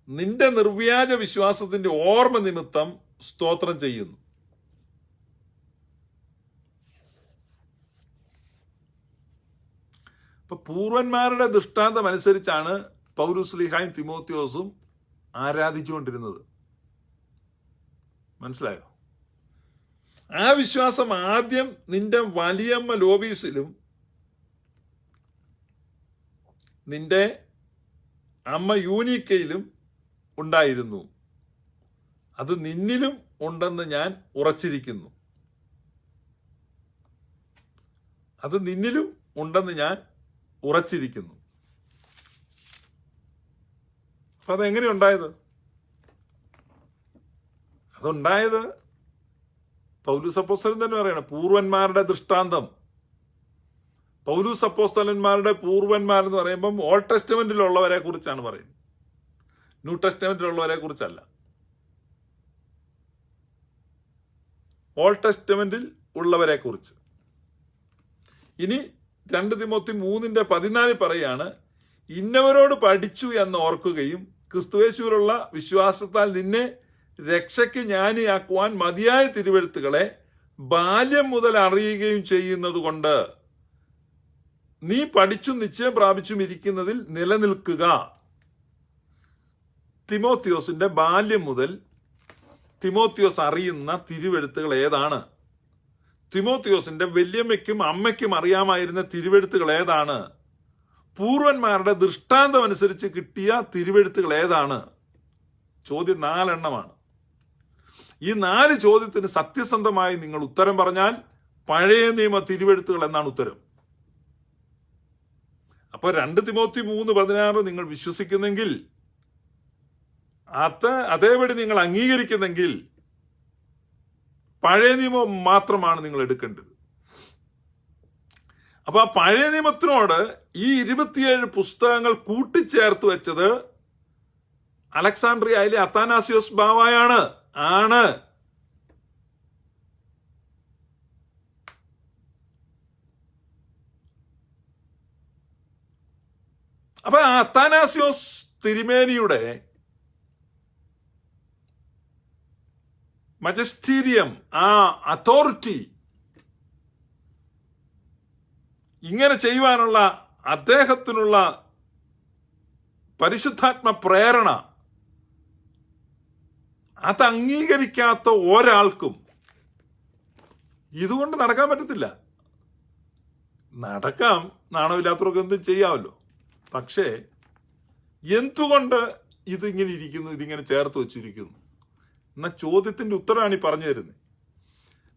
നിന്റെ നിർവ്യാജ വിശ്വാസത്തിന്റെ ഓർമ്മ നിമിത്തം സ്തോത്രം ചെയ്യുന്നു. അപ്പൊ പൂർവന്മാരുടെ ദൃഷ്ടാന്തം അനുസരിച്ചാണ് പൗലുസ്ലീഹായും തിമോത്തിയോസും ആരാധിച്ചുകൊണ്ടിരുന്നത്. മനസ്സിലായോ? ആ വിശ്വാസം ആദ്യം നിന്റെ വലിയമ്മ ലോബീസിലും നിന്റെ അമ്മ യൂനിക്കയിലും ഉണ്ടായിരുന്നു. അത് നിന്നിലും ഉണ്ടെന്ന് ഞാൻ ഉറച്ചിരിക്കുന്നു. അത് നിന്നിലും ഉണ്ടെന്ന് ഞാൻ ഉറച്ചിരിക്കുന്നു. അപ്പൊ അതെങ്ങനെയുണ്ടായത്? അതുണ്ടായത് പൗലോസ് അപ്പോസ്തലൻ തന്നെ പറയണം, പൂർവന്മാരുടെ ദൃഷ്ടാന്തം. പൗലോസ് അപ്പോസ്തലന്മാരുടെ പൂർവന്മാർ എന്ന് പറയുമ്പം ഓൾഡ് ടെസ്റ്റമെന്റിലുള്ളവരെ കുറിച്ചാണ് പറയുന്നത്, ന്യൂ ടെസ്റ്റമെന്റിലുള്ളവരെ കുറിച്ചല്ല. ഓൾഡ് ടെസ്റ്റമെന്റിൽ ഉള്ളവരെ കുറിച്ച്. ഇനി 2 തിമോത്തി 3:14 പറയാണ്, ഇന്നവരോട് പഠിച്ചു എന്ന് ഓർക്കുകയും ക്രിസ്തുയേശുവിലുള്ള വിശ്വാസത്താൽ നിന്നെ രക്ഷയ്ക്ക് ജ്ഞാനിയാക്കുവാൻ മതിയായ തിരുവെഴുത്തുകളെ ബാല്യം മുതൽ അറിയുകയും ചെയ്യുന്നത് കൊണ്ട് നീ പഠിച്ചും നിശ്ചയം പ്രാപിച്ചും ഇരിക്കുന്നതിൽ നിലനിൽക്കുക. തിമോത്തിയോസിന്റെ ബാല്യം മുതൽ തിമോത്തിയോസ് അറിയുന്ന തിരുവെഴുത്തുകൾ ഏതാണ്? തിമോത്തിയോസിന്റെ വല്യമ്മയ്ക്കും അമ്മയ്ക്കും അറിയാമായിരുന്ന തിരുവെഴുത്തുകൾ ഏതാണ്? പൂർവന്മാരുടെ ദൃഷ്ടാന്തം അനുസരിച്ച് കിട്ടിയ തിരുവെഴുത്തുകൾ ഏതാണ്? ചോദ്യം 4 എണ്ണമാണ്. ഈ 4 ചോദ്യത്തിന് സത്യസന്ധമായി നിങ്ങൾ ഉത്തരം പറഞ്ഞാൽ പഴയ നിയമ തിരുവെഴുത്തുകൾ എന്നാണ് ഉത്തരം. അപ്പൊ 2 തിമോത്തി 3:16 നിങ്ങൾ വിശ്വസിക്കുന്നെങ്കിൽ, അതേപടി നിങ്ങൾ അംഗീകരിക്കുന്നെങ്കിൽ പഴയ നിയമം മാത്രമാണ് നിങ്ങൾ എടുക്കേണ്ടത്. അപ്പൊ ആ പഴയ നിയമത്തിനോട് ഈ 27 പുസ്തകങ്ങൾ കൂട്ടിച്ചേർത്ത് വെച്ചത് അലക്സാണ്ട്രിയയിലെ അത്താനാസിയോസ് ബാവായാണ്. അപ്പൊ ആ അത്താനാസിയോസ് തിരുമേനിയുടെ മജസ്റ്റീരിയം, ആ അതോറിറ്റി, ഇങ്ങനെ ചെയ്യുവാനുള്ള അദ്ദേഹത്തിനുള്ള പരിശുദ്ധാത്മ പ്രേരണ അത് അംഗീകരിക്കാത്ത ഒരാൾക്കും ഇതുകൊണ്ട് നടക്കാൻ പറ്റത്തില്ല. നടക്കാം, നാണമില്ലാത്തവർക്ക് എന്തും ചെയ്യാമല്ലോ. പക്ഷേ എന്തുകൊണ്ട് ഇതിങ്ങനെ ഇരിക്കുന്നു, ഇതിങ്ങനെ ചേർത്ത് വെച്ചിരിക്കുന്നു എന്ന ചോദ്യത്തിന്റെ ഉത്തരമാണ് ഈ പറഞ്ഞു തരുന്നത്.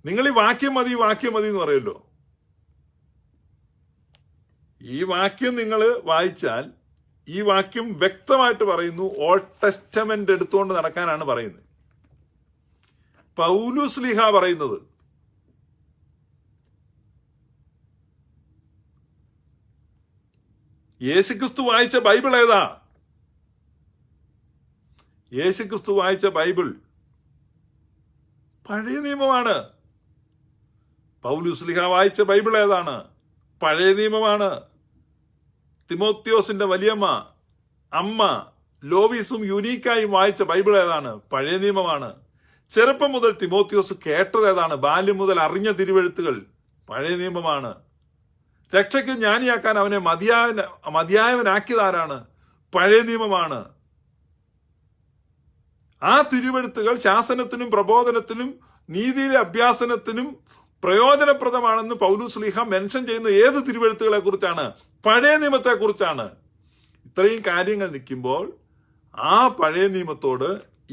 നിങ്ങൾ ഈ വാക്യം മതി എന്ന് പറയുമല്ലോ, ഈ വാക്യം നിങ്ങൾ വായിച്ചാൽ ഈ വാക്യം വ്യക്തമായിട്ട് പറയുന്നു, ഓൾഡ് ടെസ്റ്റമെന്റ് എടുത്തുകൊണ്ട് നടക്കാനാണ് പറയുന്നത്. പൗലോസ് ലീഹ പറയുന്നത് യേശുക്രിസ്തു വായിച്ച ബൈബിൾ ഏതാ? യേശുക്രിസ്തു വായിച്ച ബൈബിൾ പഴയ നിയമമാണ്. പൗലോസ് ലീഹ വായിച്ച ബൈബിൾ ഏതാണ്? പഴയ നിയമമാണ്. തിമോത്തിയോസിന്റെ വലിയമ്മ, അമ്മ ലോവീസും യൂനീക്കായും വായിച്ച ബൈബിൾ ഏതാണ്? പഴയ നിയമമാണ്. ചെറുപ്പം മുതൽ തിമോത്തിയോസ് കേട്ടത് ഏതാണ്? ബാല്യം മുതൽ അറിഞ്ഞ തിരുവെഴുത്തുകൾ പഴയ നിയമമാണ്. രക്ഷയ്ക്ക് ജ്ഞാനിയാക്കാൻ അവനെ മതിയായവനാക്കിയതാരാണ്? പഴയ നിയമമാണ്. ആ തിരുവെഴുത്തുകൾ ശാസനത്തിനും പ്രബോധനത്തിനും നീതിയിലെ അഭ്യാസനത്തിനും പ്രയോജനപ്രദമാണെന്ന് പൗലോസ് ലീഹ മെൻഷൻ ചെയ്യുന്ന ഏത് തിരുവെഴുത്തുകളെ കുറിച്ചാണ്? പഴയ നിയമത്തെ കുറിച്ചാണ്. ഇത്രയും കാര്യങ്ങൾ നിൽക്കുമ്പോൾ ആ പഴയ നിയമത്തോട്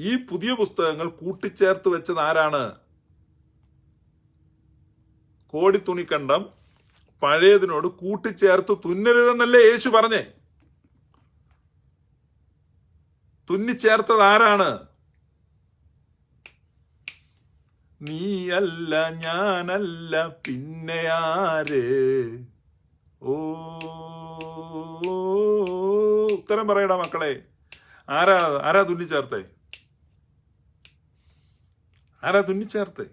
ഈ പുതിയ പുസ്തകങ്ങൾ കൂട്ടിച്ചേർത്ത് വെച്ചത് ആരാണ്? കോടിത്തുണിക്കണ്ടം പഴയതിനോട് കൂട്ടിച്ചേർത്ത് തുന്നരുതെന്നല്ലേ യേശു പറഞ്ഞേ? തുന്നിച്ചേർത്തത് ആരാണ്? നീയല്ല, ഞാനല്ല, പിന്നെ ആര്? ഓ, ഉത്തരം പറയടാ മക്കളെ. ആരാ തുന്നിച്ചേർത്തേ? ആരാ തുന്നിച്ചേർത്തേ?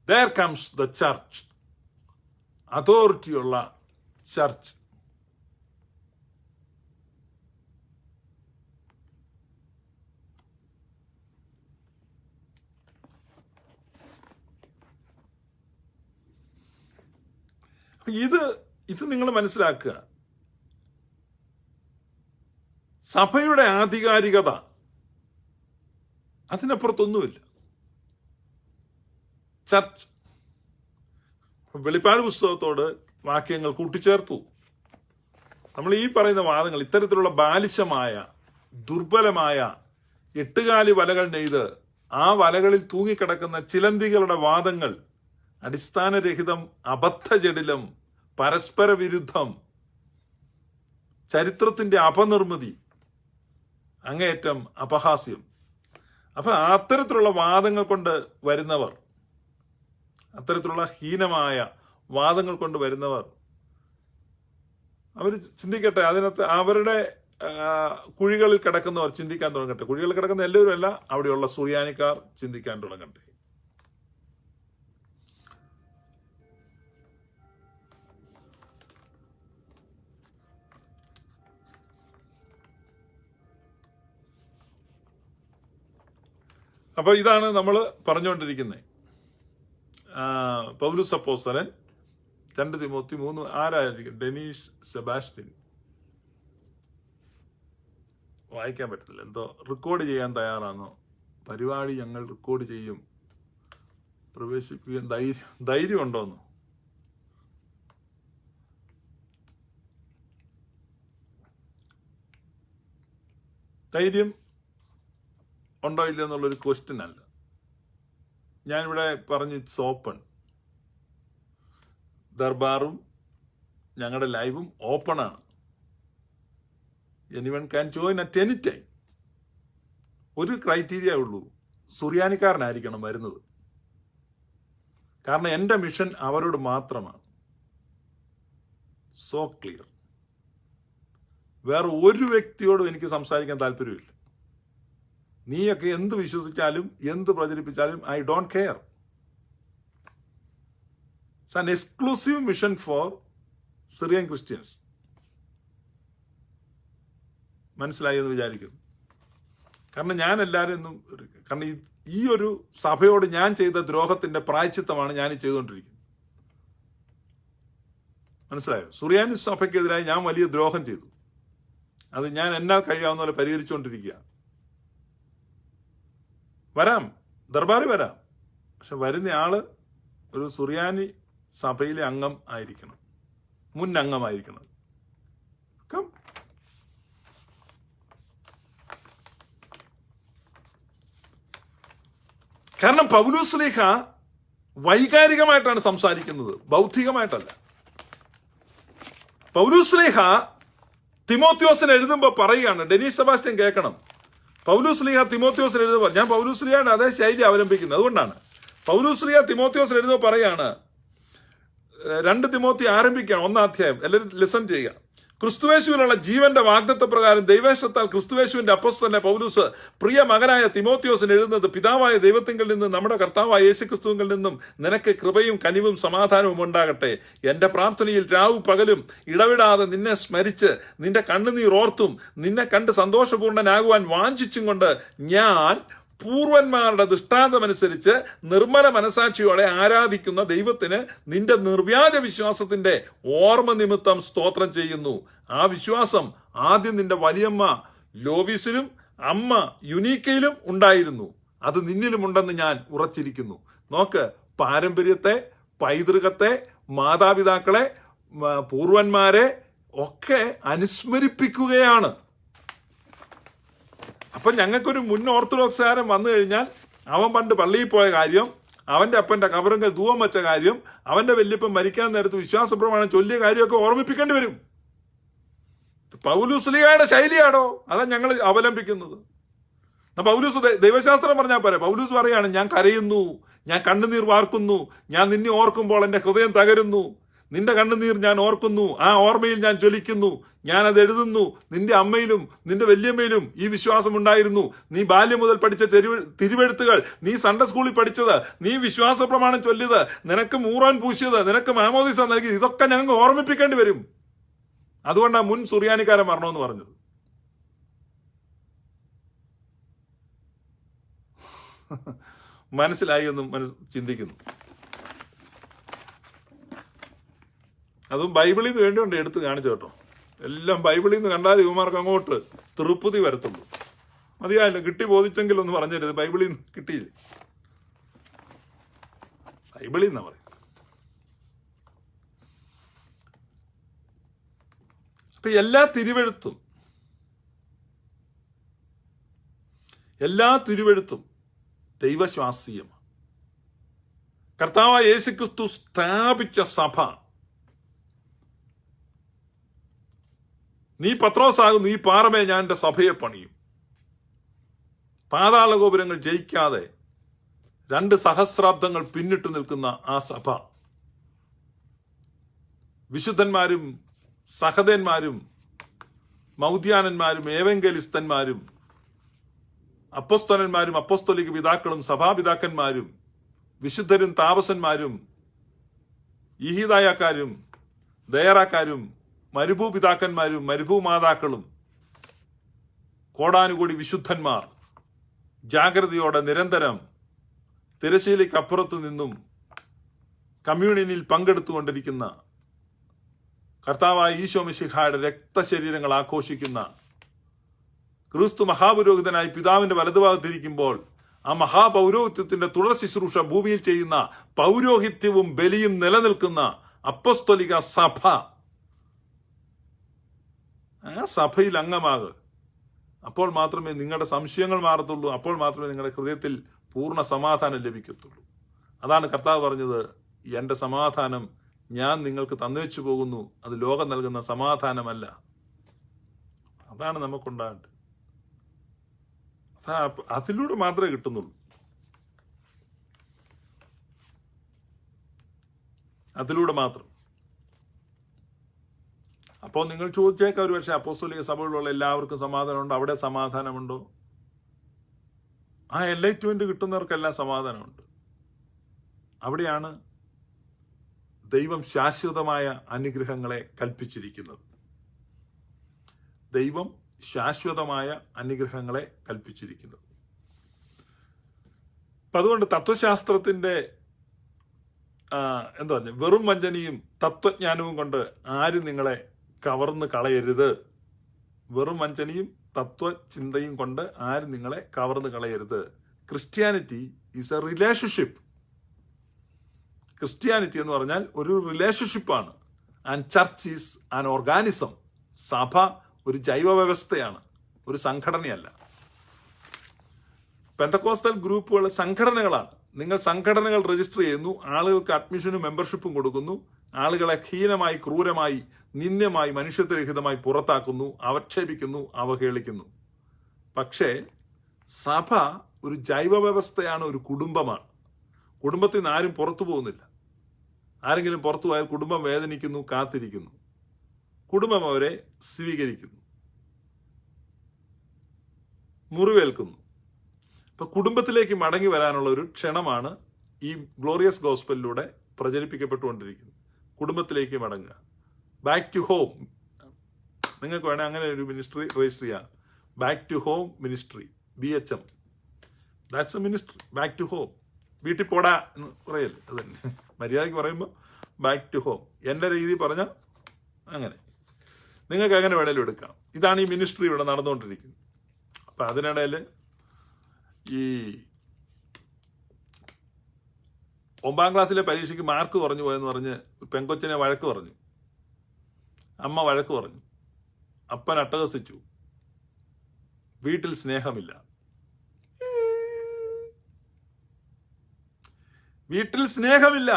There comes the church, അതോറിറ്റിയുള്ള ചർച്ച്. ഇത് നിങ്ങൾ മനസ്സിലാക്കുക. സഭയുടെ ആധികാരികത അതിനപ്പുറത്തൊന്നുമില്ല. ചർച്ച് വെളിപ്പാട് പുസ്തകത്തോട് വാക്യങ്ങൾ കൂട്ടിച്ചേർത്തു. നമ്മൾ ഈ പറയുന്ന വാദങ്ങൾ, ഇത്തരത്തിലുള്ള ബാലിശമായ ദുർബലമായ 8 കാലി വലകൾ നെയ്ത് ആ വലകളിൽ തൂങ്ങിക്കിടക്കുന്ന ചിലന്തികളുടെ വാദങ്ങൾ അടിസ്ഥാനരഹിതം, അബദ്ധജടിലം, പരസ്പര വിരുദ്ധം, ചരിത്രത്തിന്റെ അപനിർമ്മിതി, അങ്ങേയറ്റം അപഹാസ്യം. അപ്പൊ അത്തരത്തിലുള്ള വാദങ്ങൾ കൊണ്ട് വരുന്നവർ, അത്തരത്തിലുള്ള ഹീനമായ വാദങ്ങൾ കൊണ്ട് വരുന്നവർ, അവർ ചിന്തിക്കട്ടെ. അതിനകത്ത് അവരുടെ കുഴികളിൽ കിടക്കുന്നവർ ചിന്തിക്കാൻ തുടങ്ങട്ടെ. കുഴികളിൽ കിടക്കുന്ന എല്ലാവരും അല്ല, അവിടെയുള്ള സുറിയാനിക്കാർ ചിന്തിക്കാൻ തുടങ്ങട്ടെ. അപ്പൊ ഇതാണ് നമ്മൾ പറഞ്ഞുകൊണ്ടിരിക്കുന്നത്. പൗലോസ് അപ്പോസ്തലൻ 2 തിമോത്തി 3 ആരായിരിക്കും? ഡെനീഷ് സെബാസ്റ്റ്യൻ. വായിക്കാൻ പറ്റില്ല, എന്തോ റെക്കോർഡ് ചെയ്യാൻ തയ്യാറാണോ? പരിപാടി ഞങ്ങൾ റെക്കോർഡ് ചെയ്യും, പ്രവേശിപ്പിക്കാൻ ധൈര്യം ഉണ്ടോന്ന്. ധൈര്യം ഉണ്ടോ ഇല്ല എന്നുള്ളൊരു ക്വസ്റ്റ്യൻ അല്ല. ഞാനിവിടെ പറഞ്ഞ് ഇറ്റ്സ് ഓപ്പൺ. ദർബാറും ഞങ്ങളുടെ ലൈവും ഓപ്പൺ ആണ്. Anyone can join at any time. ഒരു ക്രൈറ്റീരിയ ഉള്ളൂ, സുറിയാനിക്കാരനായിരിക്കണം വരുന്നത്. കാരണം എൻ്റെ മിഷൻ അവരോട് മാത്രമാണ്. So clear. വേറെ ഒരു വ്യക്തിയോടും എനിക്ക് സംസാരിക്കാൻ താല്പര്യമില്ല. നീയൊക്കെ എന്ത് വിശ്വസിച്ചാലും എന്ത് പ്രചരിപ്പിച്ചാലും I don't care. It's an exclusive mission for Syrian Christians. മനസ്സിലായി എന്ന് വിചാരിക്കുന്നു. കാരണം ഞാൻ എല്ലാവരും കാരണം ഈ ഒരു സഭയോട് ഞാൻ ചെയ്ത ദ്രോഹത്തിന്റെ പ്രായശ്ചിത്തമാണ് ഞാൻ ചെയ്തുകൊണ്ടിരിക്കുന്നത്. മനസ്സിലായോ? സുറിയാനി സഭയ്ക്കെതിരായി ഞാൻ വലിയ ദ്രോഹം ചെയ്തു. അത് ഞാൻ എന്നാൽ കഴിയാവുന്ന പോലെ പരിഹരിച്ചുകൊണ്ടിരിക്കുക. വരാം, ദർബാറിൽ വരാം. പക്ഷെ വരുന്ന ആള് ഒരു സുറിയാനി സഭയിലെ അംഗം ആയിരിക്കണം, മുൻ അംഗമായിരിക്കണം. കാരണം പൗലോസ് ശ്ലീഹ വൈകാരികമായിട്ടാണ് സംസാരിക്കുന്നത്, ബൗദ്ധികമായിട്ടല്ല. പൗലോസ് ശ്ലീഹ തിമോത്തിയോസിന് എഴുതുമ്പോൾ പറയുകയാണ്, ഡെനീഷ് സെബാസ്റ്റ്യൻ കേൾക്കണം. പൗലോസ് ശ്ലീഹ തിമോത്തിയോസിന് എഴുതുമ്പോൾ, ഞാൻ പൗലോസ് ശ്ലീഹയുടെ അതേ ശൈലി അവലംബിക്കുന്നത്, അതുകൊണ്ടാണ്. പൗലോസ് ശ്ലീഹ തിമോത്തിയോസിന് എഴുതുമ്പോൾ പറയാണ്, 2 തിമോത്തി ആരംഭിക്കുകയാണ് 1-ാം അധ്യായം. എല്ലാവരും ലിസൺ ചെയ്യുക. ക്രിസ്തുവേശുവിനുള്ള ജീവന്റെ വാഗ്ദത്ത പ്രകാരം ദൈവേഷ്ടത്താൽ ക്രിസ്തുവേശുവിന്റെ അപ്പോസ്തലനായ പൗലോസ് പ്രിയ മകനായ തിമോത്തിയോസിന് എഴുതുന്നത്, പിതാവായ ദൈവത്തിങ്കിൽ നിന്നും നമ്മുടെ കർത്താവായ യേശുക്രിസ്തുവിൽ നിന്നും നിനക്ക് കൃപയും കനിവും സമാധാനവും ഉണ്ടാകട്ടെ. എന്റെ പ്രാർത്ഥനയിൽ രാവും പകലും ഇടവിടാതെ നിന്നെ സ്മരിച്ച് നിന്റെ കണ്ണുനീർ ഓർത്തും നിന്നെ കണ്ട് സന്തോഷപൂർണ്ണനാകുവാൻ വാഞ്ചിച്ചും കൊണ്ട് ഞാൻ പൂർവന്മാരുടെ ദൃഷ്ടാന്തമനുസരിച്ച് നിർമ്മല മനസാക്ഷിയോടെ ആരാധിക്കുന്ന ദൈവത്തിന് നിന്റെ നിർവ്യാജ വിശ്വാസത്തിന്റെ ഓർമ്മ നിമിത്തം സ്തോത്രം ചെയ്യുന്നു. ആ വിശ്വാസം ആദ്യം നിന്റെ വലിയമ്മ ലോവീസിലും അമ്മ യുനീക്കയിലും ഉണ്ടായിരുന്നു, അത് നിന്നിലുമുണ്ടെന്ന് ഞാൻ ഉറച്ചിരിക്കുന്നു. നോക്ക്, പാരമ്പര്യത്തെ, പൈതൃകത്തെ, മാതാപിതാക്കളെ, പൂർവന്മാരെ ഒക്കെ അനുസ്മരിപ്പിക്കുകയാണ്. അപ്പൊ ഞങ്ങൾക്കൊരു മുൻ ഓർത്തഡോക്സുകാരൻ വന്നു കഴിഞ്ഞാൽ അവൻ പണ്ട് പള്ളിയിൽ പോയ കാര്യം, അവന്റെ അപ്പന്റെ കബറിങ്കൽ ധൂപം വെച്ച കാര്യം, അവന്റെ വല്യപ്പൻ മരിക്കാൻ നേരത്ത് വിശ്വാസപ്രമാണം ചൊല്ലിയ കാര്യമൊക്കെ ഓർമ്മിപ്പിക്കേണ്ടി വരും. പൗലോസ് ശ്ലീഹയുടെ ശൈലിയാണോ? അതാ ഞങ്ങൾ അവലംബിക്കുന്നത്. പൗലോസ് ദൈവശാസ്ത്രം പറഞ്ഞാൽ പോരെ. പൗലോസ് പറയാണ്, ഞാൻ കരയുന്നു, ഞാൻ കണ്ണുനീർ വാർക്കുന്നു, ഞാൻ നിന്നെ ഓർക്കുമ്പോൾ എന്റെ ഹൃദയം തകരുന്നു, നിന്റെ കണ്ണുനീർ ഞാൻ ഓർക്കുന്നു, ആ ഓർമ്മയിൽ ഞാൻ ജ്വലിക്കുന്നു, ഞാനത് എഴുതുന്നു. നിന്റെ അമ്മയിലും നിന്റെ വല്യമ്മയിലും ഈ വിശ്വാസം ഉണ്ടായിരുന്നു. നീ ബാല്യം മുതൽ പഠിച്ച തിരുവെഴുത്തുകൾ, നീ സൺഡേ സ്കൂളിൽ പഠിച്ചത്, നീ വിശ്വാസ പ്രമാണം ചൊല്ലിയത്, നിനക്ക് മൂറാൻ പൂശിയത്, നിനക്ക് മാമോദീസ നൽകിയത്, ഇതൊക്കെ ഞങ്ങൾക്ക് ഓർമ്മിപ്പിക്കേണ്ടി വരും. അതുകൊണ്ടാണ് മുൻ സുറിയാനിക്കാരൻ മരണമെന്ന് പറഞ്ഞത്. മനസ്സിലായി എന്നും ചിന്തിക്കുന്നു. അതും ബൈബിളിൽ നിന്ന് വേണ്ടിയുണ്ട് എടുത്ത് കാണിച്ചു കേട്ടോ. എല്ലാം ബൈബിളിൽ നിന്ന് കണ്ടാൽ ഇവന്മാർക്ക് അങ്ങോട്ട് തൃപ്തി വരത്തുള്ളൂ. മതിയായല്ലോ, കിട്ടി ബോധിച്ചെങ്കിലും ഒന്ന് പറഞ്ഞരുത് ബൈബിളിൽ നിന്ന് കിട്ടിയില്ലേ, ബൈബിളിൽ നിന്നാ പറയും. അപ്പൊ എല്ലാ തിരുവെഴുത്തും ദൈവശ്വാസീയമാണ്. കർത്താവായ യേശുക്രിസ്തു സ്ഥാപിച്ച സഭ, നീ പത്രോസാകുന്നു, ഈ പാറമേ ഞാൻ എൻ്റെ സഭയെ പണിയും. പാതാള ഗോപുരങ്ങൾ ജയിക്കാതെ 2 സഹസ്രാബ്ദങ്ങൾ പിന്നിട്ട് നിൽക്കുന്ന ആ സഭ, വിശുദ്ധന്മാരും സഹദന്മാരും മൗദ്യാനന്മാരും ഏവങ്കലിസ്തന്മാരും അപ്പോസ്തലന്മാരും അപ്പോസ്തലിക പിതാക്കളും സഭാപിതാക്കന്മാരും വിശുദ്ധരും താപസന്മാരും ഇഹിദായക്കാരും ദയറാക്കാരും മരുഭൂപിതാക്കന്മാരും മരുഭൂമാതാക്കളും കോടാനുകൂടി വിശുദ്ധന്മാർ ജാഗ്രതയോടെ നിരന്തരം തിരശ്ശീലയ്ക്കപ്പുറത്തു നിന്നും കമ്മ്യൂണിയനിൽ പങ്കെടുത്തുകൊണ്ടിരിക്കുന്ന കർത്താവായ ഈശോ മിശിഹായുടെ രക്തശരീരങ്ങൾ ആഘോഷിക്കുന്ന ക്രിസ്തു മഹാപുരോഹിതനായി പിതാവിന്റെ വലതുഭാഗത്തിരിക്കുമ്പോൾ ആ മഹാപൗരോഹിത്യത്തിന്റെ തുടർ ശുശ്രൂഷ ഭൂമിയിൽ ചെയ്യുന്ന പൗരോഹിത്യവും ബലിയും നിലനിൽക്കുന്ന അപ്പസ്തോലിക സഭ, ആ സഭയിൽ അംഗമാകുക. അപ്പോൾ മാത്രമേ നിങ്ങളുടെ സംശയങ്ങൾ മാറത്തുള്ളൂ. അപ്പോൾ മാത്രമേ നിങ്ങളുടെ ഹൃദയത്തിൽ പൂർണ്ണ സമാധാനം ലഭിക്കത്തുള്ളൂ. അതാണ് കർത്താവ് പറഞ്ഞത്, എൻ്റെ സമാധാനം ഞാൻ നിങ്ങൾക്ക് തന്നുവെച്ചു പോകുന്നു, അത് ലോകം നൽകുന്ന സമാധാനമല്ല. അതാണ് നമുക്കുണ്ടാകേണ്ടത്. അതിലൂടെ മാത്രമേ കിട്ടുന്നുള്ളൂ. അതിലൂടെ മാത്രം. അപ്പോൾ നിങ്ങൾ ചോദിച്ചേക്കാം ഒരു പക്ഷേ, അപ്പോസ്തലിക സഭകളിലുള്ള എല്ലാവർക്കും സമാധാനമുണ്ടോ? അവിടെ സമാധാനമുണ്ടോ? ആ എൻലൈറ്റ്മെന്റ് കിട്ടുന്നവർക്കെല്ലാം സമാധാനമുണ്ട്. അവിടെയാണ് ദൈവം ശാശ്വതമായ അനുഗ്രഹങ്ങളെ കൽപ്പിച്ചിരിക്കുന്നത്. ദൈവം ശാശ്വതമായ അനുഗ്രഹങ്ങളെ കൽപ്പിച്ചിരിക്കുന്നത്. അപ്പൊ അതുകൊണ്ട് തത്വശാസ്ത്രത്തിന്റെ എന്താ പറഞ്ഞ വെറും വഞ്ചനയും തത്വജ്ഞാനവും കൊണ്ട് ആരും നിങ്ങളെ കവർന്ന് കളയരുത്. വെറും വഞ്ചനയും തത്വചിന്തയും കൊണ്ട് ആരും നിങ്ങളെ കവർന്ന് കളയരുത്. Christianity is a relationship. Christianity എന്ന് പറഞ്ഞാൽ ഒരു റിലേഷൻഷിപ്പാണ്. And church is an organism. സഭ ഒരു ജൈവ വ്യവസ്ഥയാണ്, ഒരു സംഘടനയല്ല. പെന്തക്കോസ്റ്റൽ ഗ്രൂപ്പുകൾ സംഘടനകളാണ്. നിങ്ങൾ സംഘടനകൾ രജിസ്റ്റർ ചെയ്യുന്നു, ആളുകൾക്ക് അഡ്മിഷനും മെമ്പർഷിപ്പും കൊടുക്കുന്നു, ആളുകളെ ഹീനമായി, ക്രൂരമായി, നിന്ദ്യമായി, മനുഷ്യത്വരഹിതമായി പുറത്താക്കുന്നു, അവക്ഷേപിക്കുന്നു, അവഹേളിക്കുന്നു. പക്ഷേ സഭ ഒരു ജൈവ വ്യവസ്ഥയാണ്, ഒരു കുടുംബമാണ്. കുടുംബത്തിൽ നിന്ന് ആരും പുറത്തു പോകുന്നില്ല. ആരെങ്കിലും പുറത്തു പോയാൽ കുടുംബം വേദനിക്കുന്നു, കാത്തിരിക്കുന്നു. കുടുംബം അവരെ സ്വീകരിക്കുന്നു, മുറിവേൽക്കുന്നു. അപ്പൊ കുടുംബത്തിലേക്ക് മടങ്ങി വരാനുള്ള ഒരു ക്ഷണമാണ് ഈ ഗ്ലോറിയസ് ഗോസ്പലിലൂടെ പ്രചരിപ്പിക്കപ്പെട്ടുകൊണ്ടിരിക്കുന്നത്. കുടുംബത്തിലേക്ക് മടങ്ങുക, ബാക്ക് ടു ഹോം. നിങ്ങൾക്ക് വേണേൽ അങ്ങനെ ഒരു മിനിസ്ട്രി രജിസ്റ്റർ ചെയ്യാം. Back to home ministry, BHM. That's a ministry. Back to home. വീട്ടിൽ പോടാ എന്ന് പറയല്ലേ, അത് തന്നെ മര്യാദയ്ക്ക് പറയുമ്പോൾ ബാക്ക് ടു ഹോം. എൻ്റെ രീതി പറഞ്ഞാൽ അങ്ങനെ നിങ്ങൾക്ക് എങ്ങനെ വേണേലും എടുക്കാം. ഇതാണ് ഈ മിനിസ്ട്രി ഇവിടെ നടന്നുകൊണ്ടിരിക്കുന്നത്. അപ്പം അതിനിടയിൽ ഈ 9ാം ക്ലാസ്സിലെ പരീക്ഷയ്ക്ക് മാർക്ക് കുറഞ്ഞു പോയെന്ന് പറഞ്ഞ് പെങ്കൊച്ചിനെ വഴക്ക് പറഞ്ഞു. അമ്മ വഴക്ക് പറഞ്ഞു, അപ്പൻ അട്ടഹസിച്ചു, വീട്ടിൽ സ്നേഹമില്ല. വീട്ടിൽ സ്നേഹമില്ല.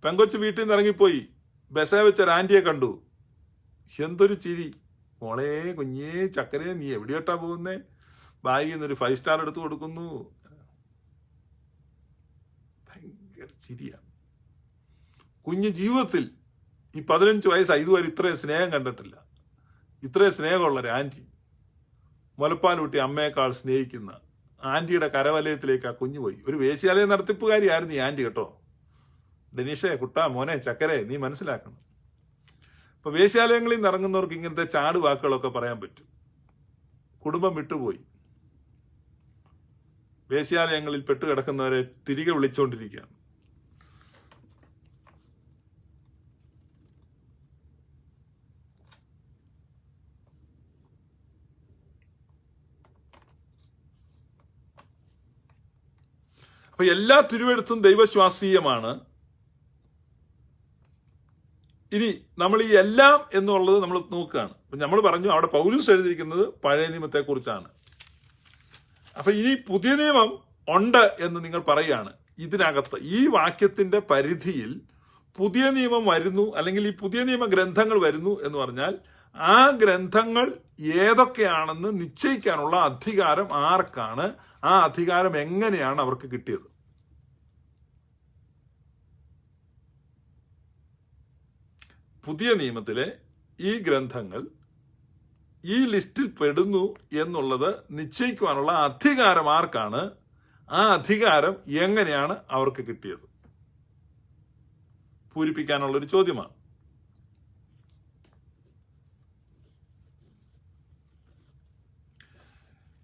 പെങ്കൊച്ച് വീട്ടിൽ നിന്ന് ഇറങ്ങിപ്പോയി. ബസ്സേ വെച്ചൊരു ആന്റിയെ കണ്ടു. എന്തൊരു ചിരി. മോളെ കുഞ്ഞേ ചക്കരേ, നീ എവിടെയോട്ടാ പോകുന്നേ? ബാഗിൽ നിന്നൊരു 5 സ്റ്റാർ എടുത്തു കൊടുക്കുന്നു. ഭയങ്കര ചിരിയാണ്. കുഞ്ഞ് ജീവിതത്തിൽ ഈ 15 വയസ്സായി ഇതുവരെ ഇത്രയും സ്നേഹം കണ്ടിട്ടില്ല. ഇത്രയും സ്നേഹമുള്ളൊരു ആന്റി, മുലപ്പാലൂട്ടി അമ്മയേക്കാൾ സ്നേഹിക്കുന്ന ആന്റിയുടെ കരവലയത്തിലേക്ക് ആ കുഞ്ഞു പോയി. ഒരു വേശ്യാലയ നടത്തിപ്പുകാരിയായിരുന്നു ഈ ആന്റി കേട്ടോ. ഡെനീഷേ, കുട്ടാ, മോനെ, ചക്കരെ, നീ മനസ്സിലാക്കണം. ഇപ്പൊ വേശ്യാലയങ്ങളിൽ നിന്ന് ഇറങ്ങുന്നവർക്ക് ഇങ്ങനത്തെ ചാട് വാക്കുകളൊക്കെ പറയാൻ പറ്റും. കുടുംബം വിട്ടുപോയി. വേശ്യാലയങ്ങളിൽ പെട്ടുകിടക്കുന്നവരെ തിരികെ വിളിച്ചുകൊണ്ടിരിക്കുകയാണ്. അപ്പൊ എല്ലാ തിരുവെഴുത്തും ദൈവശ്വാസീയമാണ്. ഇനി നമ്മൾ ഈ എല്ലാം എന്നുള്ളത് നമ്മൾ നോക്കുകയാണ്. നമ്മൾ പറഞ്ഞു അവിടെ പൗലോസ് എഴുതിയിരിക്കുന്നത് പഴയ നിയമത്തെ കുറിച്ചാണ്. അപ്പൊ ഇനി പുതിയ നിയമം ഉണ്ട് എന്ന് നിങ്ങൾ പറയുകയാണ്. ഇതിനകത്ത് ഈ വാക്യത്തിന്റെ പരിധിയിൽ പുതിയ നിയമം വരുന്നു, അല്ലെങ്കിൽ ഈ പുതിയ നിയമ ഗ്രന്ഥങ്ങൾ വരുന്നു എന്ന് പറഞ്ഞാൽ ആ ഗ്രന്ഥങ്ങൾ ഏതൊക്കെയാണെന്ന് നിശ്ചയിക്കാനുള്ള അധികാരം ആർക്കാണ്? ആ അധികാരം എങ്ങനെയാണ് അവർക്ക് കിട്ടിയത്? പുതിയ നിയമത്തിലെ ഈ ഗ്രന്ഥങ്ങൾ ഈ ലിസ്റ്റിൽ പെടുന്നു എന്നുള്ളത് നിശ്ചയിക്കുവാനുള്ള അധികാരം ആർക്കാണ്? ആ അധികാരം എങ്ങനെയാണ് അവർക്ക് കിട്ടിയത്? പൂരിപ്പിക്കാനുള്ളൊരു ചോദ്യമാണ്.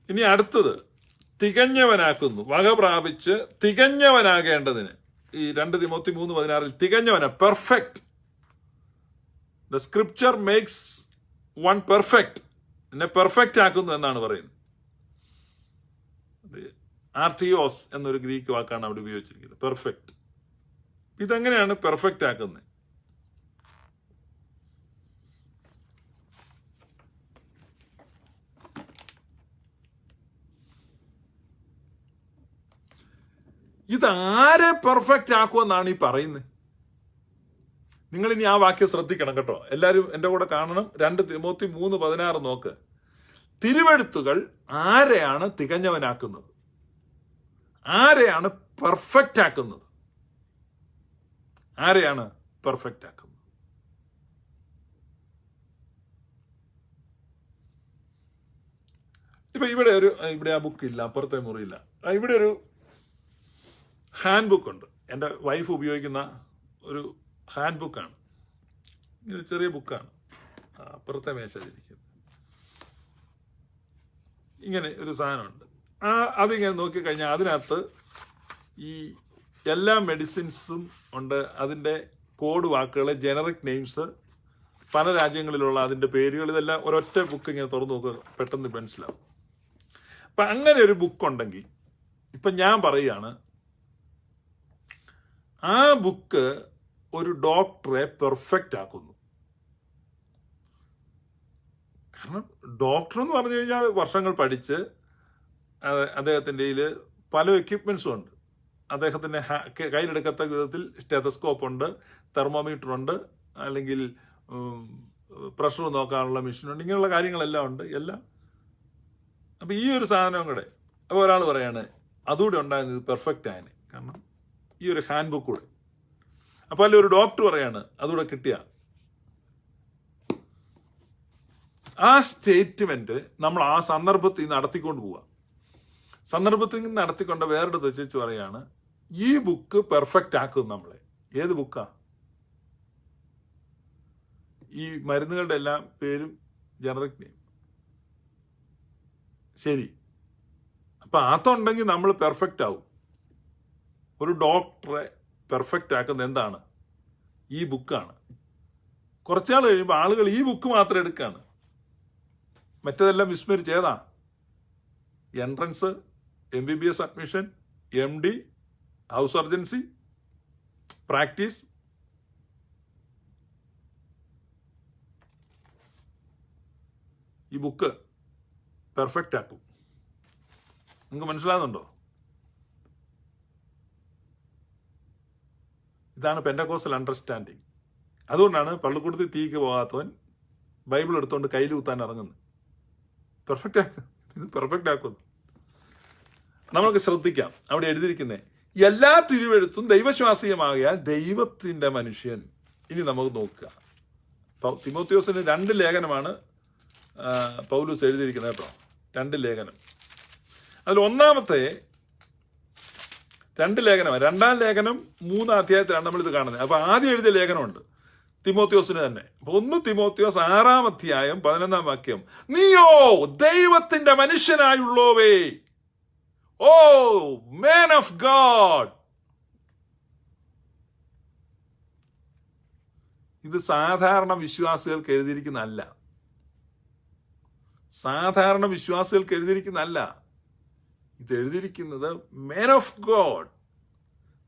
ഇനി അടുത്തത് തികഞ്ഞവനാക്കുന്നു, വക പ്രാപിച്ച് തികഞ്ഞവനാകേണ്ടതിന്. ഈ 2 തിമോത്തി 3:16 തികഞ്ഞവന, perfect. The scripture makes one perfect, എന്നെ പെർഫെക്റ്റ് ആക്കുന്നു എന്നാണ് പറയുന്നത്. ആർട്ടിയോസ് എന്നൊരു ഗ്രീക്ക് വാക്കാണ് അവിടെ ഉപയോഗിച്ചിരിക്കുന്നത്, പെർഫെക്റ്റ്. ഇതെങ്ങനെയാണ് പെർഫെക്റ്റ് ആക്കുന്നത്? ഇതാരെ പെർഫെക്റ്റ് ആക്കുമെന്നാണ് ഈ പറയുന്നത്? നിങ്ങൾ ഇനി ആ വാക്യം ശ്രദ്ധിക്കണം കേട്ടോ, എല്ലാവരും എന്റെ കൂടെ കാണണം. 2 തിമോത്തി 3:16 നോക്ക്. തിരുവെഴുത്തുകൾ ആരെയാണ് തികഞ്ഞവനാക്കുന്നത്? ആരെയാണ് പെർഫെക്റ്റ് ആക്കുന്നത്? ആരെയാണ് പെർഫെക്റ്റ് ആക്കുന്നത്? ഇപ്പൊ ഇവിടെ ആ ബുക്ക് ഇല്ല, അപ്പുറത്തെ മുറിയില്ല. ഇവിടെ ഒരു ഹാൻഡ് ബുക്ക് ഉണ്ട്. എൻ്റെ വൈഫ് ഉപയോഗിക്കുന്ന ഒരു ഹാൻഡ് ബുക്കാണ്. ഇങ്ങനെ ചെറിയ ബുക്കാണ്, അപ്പുറത്തെ മേശയിലിരിക്കുന്നത്. ഇങ്ങനെ ഒരു സാധനമുണ്ട്. അതിങ്ങനെ നോക്കിക്കഴിഞ്ഞാൽ അതിനകത്ത് ഈ എല്ലാ മെഡിസിൻസും ഉണ്ട്. അതിൻ്റെ കോഡ് വാക്കുകൾ, ജനറിക് നെയിംസ്, പല രാജ്യങ്ങളിലുള്ള അതിൻ്റെ പേരുകൾ, ഇതെല്ലാം ഒരൊറ്റ ബുക്ക് ഇങ്ങനെ തുറന്നു നോക്കുക, പെട്ടെന്ന് മനസ്സിലാവും. അപ്പം അങ്ങനെ ഒരു ബുക്കുണ്ടെങ്കിൽ ഇപ്പം ഞാൻ പറയുകയാണ്, ആ ബുക്ക് ഒരു ഡോക്ടറെ പെർഫെക്റ്റ് ആക്കുന്നു. കാരണം ഡോക്ടർ എന്ന് പറഞ്ഞു കഴിഞ്ഞാൽ വർഷങ്ങൾ പഠിച്ച് അദ്ദേഹത്തിൻ്റെ കയ്യിൽ പല എക്യുപ്മെന്റ്സും ഉണ്ട്. അദ്ദേഹത്തിൻ്റെ കയ്യിലെടുക്കത്ത വിധത്തിൽ സ്റ്റെതസ്കോപ്പ് ഉണ്ട്, തെർമോമീറ്റർ ഉണ്ട്, അല്ലെങ്കിൽ പ്രഷർ നോക്കാനുള്ള മെഷീനുണ്ട്, ഇങ്ങനെയുള്ള കാര്യങ്ങളെല്ലാം ഉണ്ട് എല്ലാം. അപ്പം ഈ ഒരു സാധനം കൂടെ അപ്പോൾ ഒരാൾ പറയാണ് അതുകൂടെ ഉണ്ടായിരുന്നത് പെർഫെക്റ്റ് ആയതിന്, കാരണം ഈ ഒരു ഹാൻഡ് ബുക്ക് കൂടെ. അപ്പോൾ അല്ലെ ഒരു ഡോക്ടർ പറയാണ് അതുകൂടെ കിട്ടിയ ആ സ്റ്റേറ്റ്മെന്റ് നമ്മൾ ആ സന്ദർഭത്തിൽ നടത്തിക്കൊണ്ട് പോവുക. സന്ദർഭത്തിൽ നിന്ന് നടത്തിക്കൊണ്ട് വേറെ വെച്ച് പറയാണ് ഈ ബുക്ക് പെർഫെക്റ്റ് ആക്കും നമ്മളെ. ഏത് ബുക്കാ? ഈ മരുന്നുകളുടെ എല്ലാം പേരും ജനറിക് നെയിം. ശരി, അപ്പൊ അതുണ്ടെങ്കിൽ നമ്മൾ പെർഫെക്റ്റ് ആവും. ഒരു ഡോക്ടറെ പെർഫെക്റ്റ് ആക്കുന്നത് എന്താണ്? ഈ ബുക്കാണ്. കുറച്ചാൾ കഴിയുമ്പോൾ ആളുകൾ ഈ ബുക്ക് മാത്രം എടുക്കുകയാണ്, മറ്റതെല്ലാം വിസ്മരിച്ച്. ഏതാ? Entrance, MBBS admission, MD, house surgency, practice. ഈ ബുക്ക് പെർഫെക്റ്റ് ആക്കും. നിങ്ങൾക്ക് മനസ്സിലാകുന്നുണ്ടോ? ഇതാണ് പെന്റക്കോസ്റ്റൽ അണ്ടർസ്റ്റാൻഡിങ്. അതുകൊണ്ടാണ് പള്ളിക്കൂടത്തിൽ തീക്ക് പോകാത്തവൻ ബൈബിൾ എടുത്തുകൊണ്ട് കയ്യിൽ കുത്താൻ ഇറങ്ങുന്നത്. പെർഫെക്റ്റ് ആക്കും, ഇത് പെർഫെക്റ്റ് ആക്കുന്നു. നമുക്ക് ശ്രദ്ധിക്കാം, അവിടെ എഴുതിയിരിക്കുന്നത് എല്ലാ തിരുവെഴുത്തും ദൈവശ്വാസീയമാകിയാൽ ദൈവത്തിന്റെ മനുഷ്യൻ. ഇനി നമുക്ക് നോക്കുക, തിമോത്തിയോസിന് 2 ലേഖനമാണ് പൗലോസ് എഴുതിയിരിക്കുന്നത് കേട്ടോ. 2 ലേഖനം. അതിൽ ഒന്നാമത്തെ 2 ലേഖനമാണ്. 2-ാം ലേഖനം 3-ാം അധ്യായത്തിലാണ് നമ്മളിത് കാണുന്നത്. അപ്പൊ ആദ്യം എഴുതിയ ലേഖനമുണ്ട് തിമോത്തിയോസിന് തന്നെ. 1 തിമോത്തിയോസ് 6-ാം അധ്യായം 11-ാം വാക്യം, നീയോ ദൈവത്തിന്റെ മനുഷ്യനായുള്ളോവേ, ഓ മാൻ ഓഫ് ഗോഡ്. ഇത് സാധാരണ വിശ്വാസികൾക്ക് എഴുതിയിരിക്കുന്നതല്ല. സാധാരണ വിശ്വാസികൾക്ക് എഴുതിയിരിക്കുന്നതല്ല. ഇത് എഴുതിയിരിക്കുന്നത് മാൻ ഓഫ് ഗോഡ്,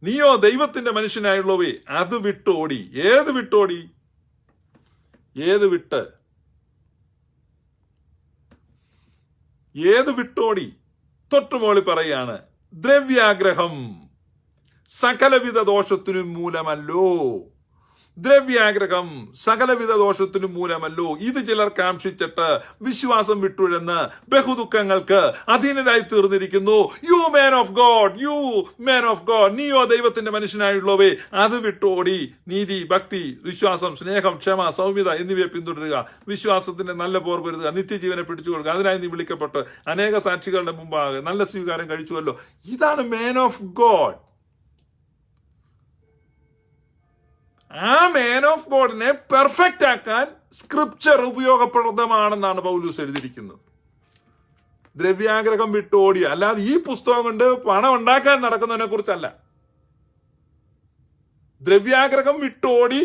നീയോ ദൈവത്തിന്റെ മനുഷ്യനായുള്ളവേ അത് വിട്ടോടി. ഏത് വിട്ടോടി? ഏത് വിട്ടോടി? തൊട്ടുമോളി പറയാണ്, ദ്രവ്യാഗ്രഹം സകലവിധ ദോഷത്തിനും മൂലമല്ലോ. ദ്രവ്യാഗ്രഹം സകലവിധ ദോഷത്തിനും മൂലമല്ലോ. ഇത് ചിലർ കാംക്ഷിച്ചിട്ട് വിശ്വാസം വിട്ടുഴന്ന് ബഹുദുഃഖങ്ങൾക്ക് അധീനരായി തീർന്നിരിക്കുന്നു. യു മാൻ ഓഫ് ഗോഡ്, നീയോ ദൈവത്തിന്റെ മനുഷ്യനായുള്ളവേ അത് വിട്ടോടി. നീതി, ഭക്തി, വിശ്വാസം, സ്നേഹം, ക്ഷമ, സൗമ്യത എന്നിവയെ പിന്തുടരുക. വിശ്വാസത്തിന്റെ നല്ല പോർ പൊരുതുക. നിത്യജീവനെ പിടിച്ചുകൊള്ളുക. അതിനായി നീ വിളിക്കപ്പെട്ട് അനേക സാക്ഷികളുടെ മുമ്പാകെ നല്ല സ്വീകാരം കഴിച്ചുവല്ലോ. ഇതാണ് മാൻ ഓഫ് ഗോഡ്. ആ മാൻ ഓഫ് ഗോഡിനെ പെർഫെക്റ്റ് ആക്കാൻ സ്ക്രിപ്ചർ ഉപയോഗപ്രദമാണെന്നാണ് പൗലൂസ് എഴുതിയിരിക്കുന്നത്. ദ്രവ്യാഗ്രഹം വിട്ടോടി. അല്ലാതെ ഈ പുസ്തകം കൊണ്ട് പണം ഉണ്ടാക്കാൻ നടക്കുന്നതിനെ കുറിച്ചല്ല. ദ്രവ്യാഗ്രഹം വിട്ടോടി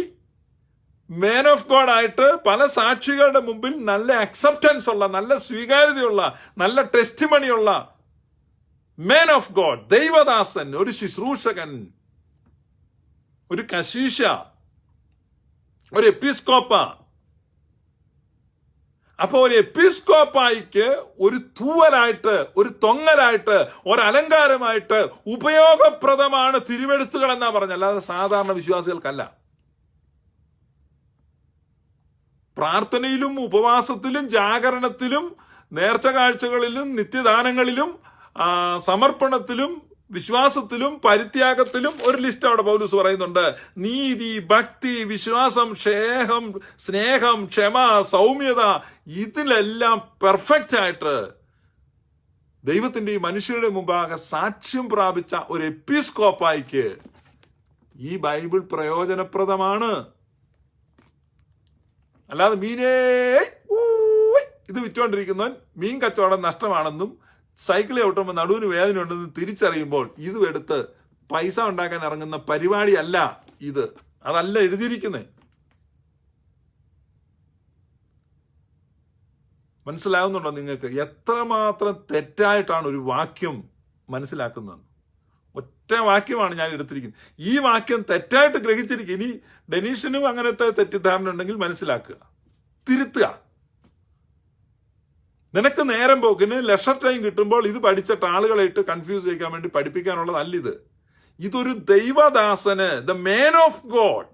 മാൻ ഓഫ് ഗോഡ് ആയിട്ട് പല സാക്ഷികളുടെ മുമ്പിൽ നല്ല അക്സെപ്റ്റൻസ് ഉള്ള, നല്ല സ്വീകാര്യതയുള്ള, നല്ല ടെസ്റ്റിമണിയുള്ള മാൻ ഓഫ് ഗോഡ്, ദൈവദാസൻ, ഒരു ശുശ്രൂഷകൻ, ഒരു കശീശ, ഒരു എപ്പിസ്കോപ്പ. അപ്പൊ ഒരു എപ്പിസ്കോപ്പായിക്ക് ഒരു തൂവലായിട്ട്, ഒരു തൊങ്ങലായിട്ട്, ഒരു അലങ്കാരമായിട്ട് ഉപയോഗപ്രദമാണ് തിരുവെഴുത്തുകൾ എന്നാ പറഞ്ഞ, അല്ലാതെ സാധാരണ വിശ്വാസികൾക്കല്ല. പ്രാർത്ഥനയിലും ഉപവാസത്തിലും ജാഗരണത്തിലും നേർച്ച കാഴ്ചകളിലും നിത്യദാനങ്ങളിലും സമർപ്പണത്തിലും വിശ്വാസത്തിലും പരിത്യാഗത്തിലും ഒരു ലിസ്റ്റ് അവിടെ പൗലൂസ് പറയുന്നുണ്ട്. നീതി, ഭക്തി, വിശ്വാസം, സ്നേഹം, ക്ഷമ, സൗമ്യത, ഇതിലെല്ലാം പെർഫെക്റ്റ് ആയിട്ട് ദൈവത്തിന്റെ ഈ മനുഷ്യരുടെ മുമ്പാകെ സാക്ഷ്യം പ്രാപിച്ച ഒരു എപ്പിസ്കോപ്പായിക്ക് ഈ ബൈബിൾ പ്രയോജനപ്രദമാണ്. അല്ലാതെ ഇത് വിറ്റുകൊണ്ടിരിക്കുന്നവൻ മീൻ കച്ചവടം നഷ്ടമാണെന്നും സൈക്കിളിൽ ഓട്ടുമ്പോൾ നടുവിന് വേദന ഉണ്ടെന്ന് തിരിച്ചറിയുമ്പോൾ ഇതും എടുത്ത് പൈസ ഉണ്ടാക്കാൻ ഇറങ്ങുന്ന പരിപാടിയല്ല ഇത്. അതല്ല എഴുതിയിരിക്കുന്നത്. മനസ്സിലാകുന്നുണ്ടോ നിങ്ങൾക്ക്? എത്രമാത്രം തെറ്റായിട്ടാണ് ഒരു വാക്യം മനസ്സിലാക്കുന്നത്. ഒറ്റ വാക്യമാണ് ഞാൻ എടുത്തിരിക്കുന്നത്. ഈ വാക്യം തെറ്റായിട്ട് ഗ്രഹിച്ചിരിക്കുക. ഇനി ഡെനീഷനും അങ്ങനത്തെ തെറ്റിദ്ധാരണ ഉണ്ടെങ്കിൽ മനസ്സിലാക്കുക, തിരുത്തുക. നിനക്ക് നേരം പോക്കിന് ലെഷർ ടൈം കിട്ടുമ്പോൾ ഇത് പഠിച്ചിട്ട് ആളുകളെ ഇട്ട് കൺഫ്യൂസ് ചെയ്യിക്കാൻ വേണ്ടി പഠിപ്പിക്കാനുള്ളതല്ല ഇത്. ഇതൊരു ദൈവദാസന്, ദ മാൻ ഓഫ് ഗോഡ്.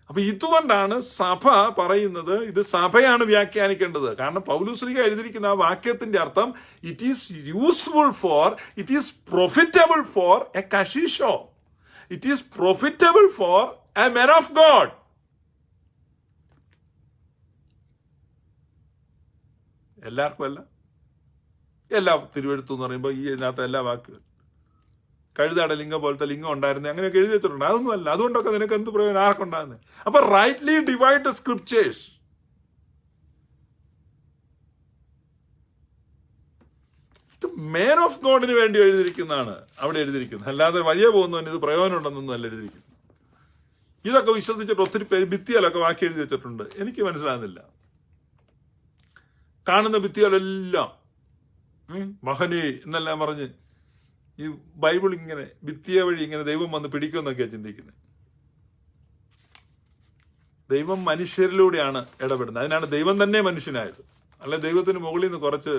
അപ്പൊ ഇതുകൊണ്ടാണ് സഭ പറയുന്നത്, ഇത് സഭയാണ് വ്യാഖ്യാനിക്കേണ്ടത്. കാരണം പൗലോസ്ലീഹ എഴുതിയിരിക്കുന്ന ആ വാക്യത്തിന്റെ അർത്ഥം it is useful for, it is profitable for a കശീഷോ, it is profitable for a man of God. എല്ലാവർക്കും അല്ല. എല്ലാ തിരുവെഴുത്തു എന്ന് പറയുമ്പോൾ ഈ ഇതിനകത്ത് എല്ലാ വാക്കുകൾ, കഴുതാട ലിംഗം പോലത്തെ ലിംഗം ഉണ്ടായിരുന്നേ അങ്ങനെയൊക്കെ എഴുതി വെച്ചിട്ടുണ്ട്. അതൊന്നും അല്ല. അതുകൊണ്ടൊക്കെ നിനക്ക് എന്ത് പ്രയോജനം? ആർക്കുണ്ടാകുന്നത്? അപ്പൊ റൈറ്റ്ലി ഡിവൈഡ് ദ സ്ക്രിപ്ചേഴ്സ്. ഇത് മാൻ ഓഫ് ഗോഡിന് വേണ്ടി എഴുതിയിരിക്കുന്നതാണ് അവിടെ എഴുതിയിരിക്കുന്നത്. അല്ലാതെ വഴിയെ പോകുന്നവന് ഇത് പ്രയോജനം ഉണ്ടെന്നൊന്നും അല്ല എഴുതിയിരിക്കുന്നത്. ഇതൊക്കെ വിശ്വസിച്ചിട്ട് ഒത്തിരി പേര് ഭിത്തിയിലൊക്കെ വാക്കി എഴുതി വെച്ചിട്ടുണ്ട്. എനിക്ക് മനസ്സിലാകുന്നില്ല. കാണുന്ന ഭിത്തികളെല്ലാം മഹനേ എന്നെല്ലാം പറഞ്ഞ് ഈ ബൈബിൾ ഇങ്ങനെ ഭിത്തിയ വഴി ഇങ്ങനെ ദൈവം വന്ന് പിടിക്കുമെന്നൊക്കെയാണ് ചിന്തിക്കുന്നത്. ദൈവം മനുഷ്യരിലൂടെയാണ് ഇടപെടുന്നത്. അതിനാണ് ദൈവം തന്നെ മനുഷ്യനായത്. അല്ലെ ദൈവത്തിന് മുകളിൽ നിന്ന് കുറച്ച്